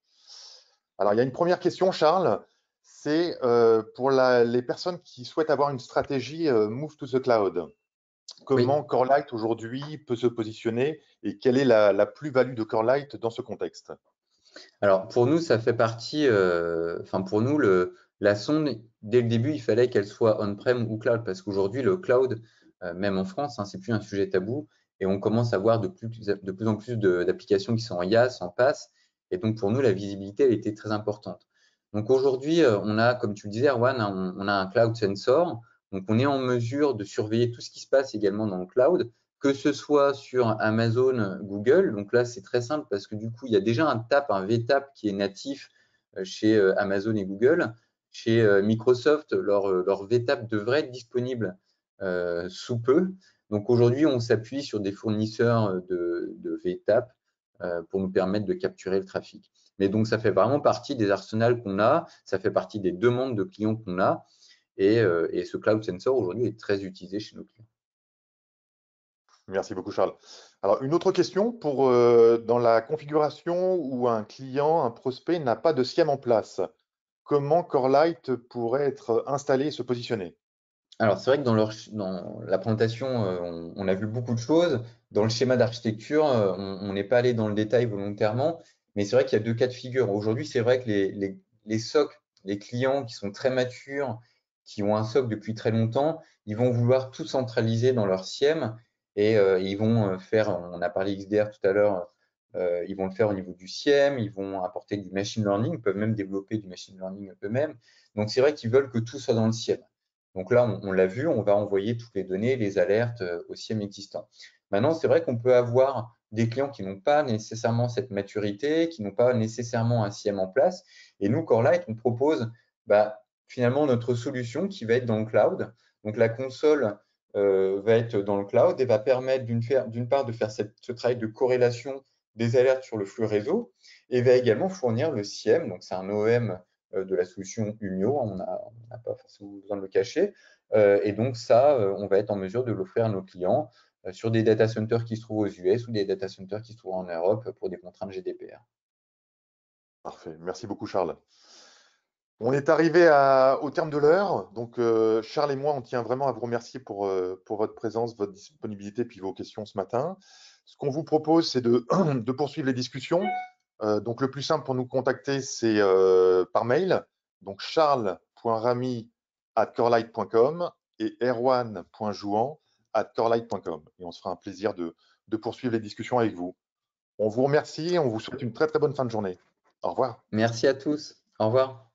il y a une première question, Charles. C'est pour les personnes qui souhaitent avoir une stratégie Move to the Cloud. Comment Oui. Corelight aujourd'hui peut se positionner et quelle est la plus-value de Corelight dans ce contexte? Alors, pour nous, ça fait partie, pour nous, la sonde, dès le début, il fallait qu'elle soit on-prem ou cloud, parce qu'aujourd'hui, le cloud, même en France, c'est plus un sujet tabou, et on commence à voir de plus en plus d'applications qui sont en IaaS, en PaaS, et donc pour nous, la visibilité, elle était très importante. Donc aujourd'hui, on a, comme tu le disais, Erwan, on a un cloud sensor, donc on est en mesure de surveiller tout ce qui se passe également dans le cloud, que ce soit sur Amazon, Google. Donc là, c'est très simple parce que du coup, il y a déjà un VTAP qui est natif chez Amazon et Google. Chez Microsoft, leur VTAP devrait être disponible sous peu. Donc aujourd'hui, on s'appuie sur des fournisseurs de VTAP pour nous permettre de capturer le trafic. Mais donc, ça fait vraiment partie des arsenals qu'on a, ça fait partie des demandes de clients qu'on a. Et ce Cloud Sensor aujourd'hui est très utilisé chez nos clients. Merci beaucoup, Charles. Alors, une autre question pour dans la configuration où un client, un prospect n'a pas de SIEM en place, comment Corelight pourrait être installé et se positionner? Alors, c'est vrai que dans la présentation, on a vu beaucoup de choses. Dans le schéma d'architecture, on n'est pas allé dans le détail volontairement, mais c'est vrai qu'il y a deux cas de figure. Aujourd'hui, c'est vrai que les SOC, les clients qui sont très matures, qui ont un SOC depuis très longtemps, ils vont vouloir tout centraliser dans leur SIEM et ils vont faire, on a parlé XDR tout à l'heure, ils vont le faire au niveau du SIEM, ils vont apporter du machine learning, ils peuvent même développer du machine learning eux-mêmes. Donc, c'est vrai qu'ils veulent que tout soit dans le SIEM. Donc là, on l'a vu, on va envoyer toutes les données, les alertes au SIEM existant. Maintenant, c'est vrai qu'on peut avoir des clients qui n'ont pas nécessairement cette maturité, qui n'ont pas nécessairement un SIEM en place. Et nous, Corelight, on propose finalement notre solution qui va être dans le cloud. Donc la console va être dans le cloud et va permettre d'une part de faire ce travail de corrélation des alertes sur le flux réseau et va également fournir le SIEM. Donc c'est un OEM de la solution Humio, on n'a pas forcément besoin de le cacher. Et donc ça, on va être en mesure de l'offrir à nos clients sur des data centers qui se trouvent aux US ou des data centers qui se trouvent en Europe pour des contraintes GDPR. Parfait. Merci beaucoup, Charles. On est arrivé au terme de l'heure. Donc, Charles et moi, on tient vraiment à vous remercier pour votre présence, votre disponibilité, puis vos questions ce matin. Ce qu'on vous propose, c'est de, de poursuivre les discussions. Donc, le plus simple pour nous contacter, c'est par mail. Donc, charles.ramy@corelight.com et erwan.jouan@corelight.com. Et on se fera un plaisir de poursuivre les discussions avec vous. On vous remercie et on vous souhaite une très, très bonne fin de journée. Au revoir. Merci à tous. Au revoir.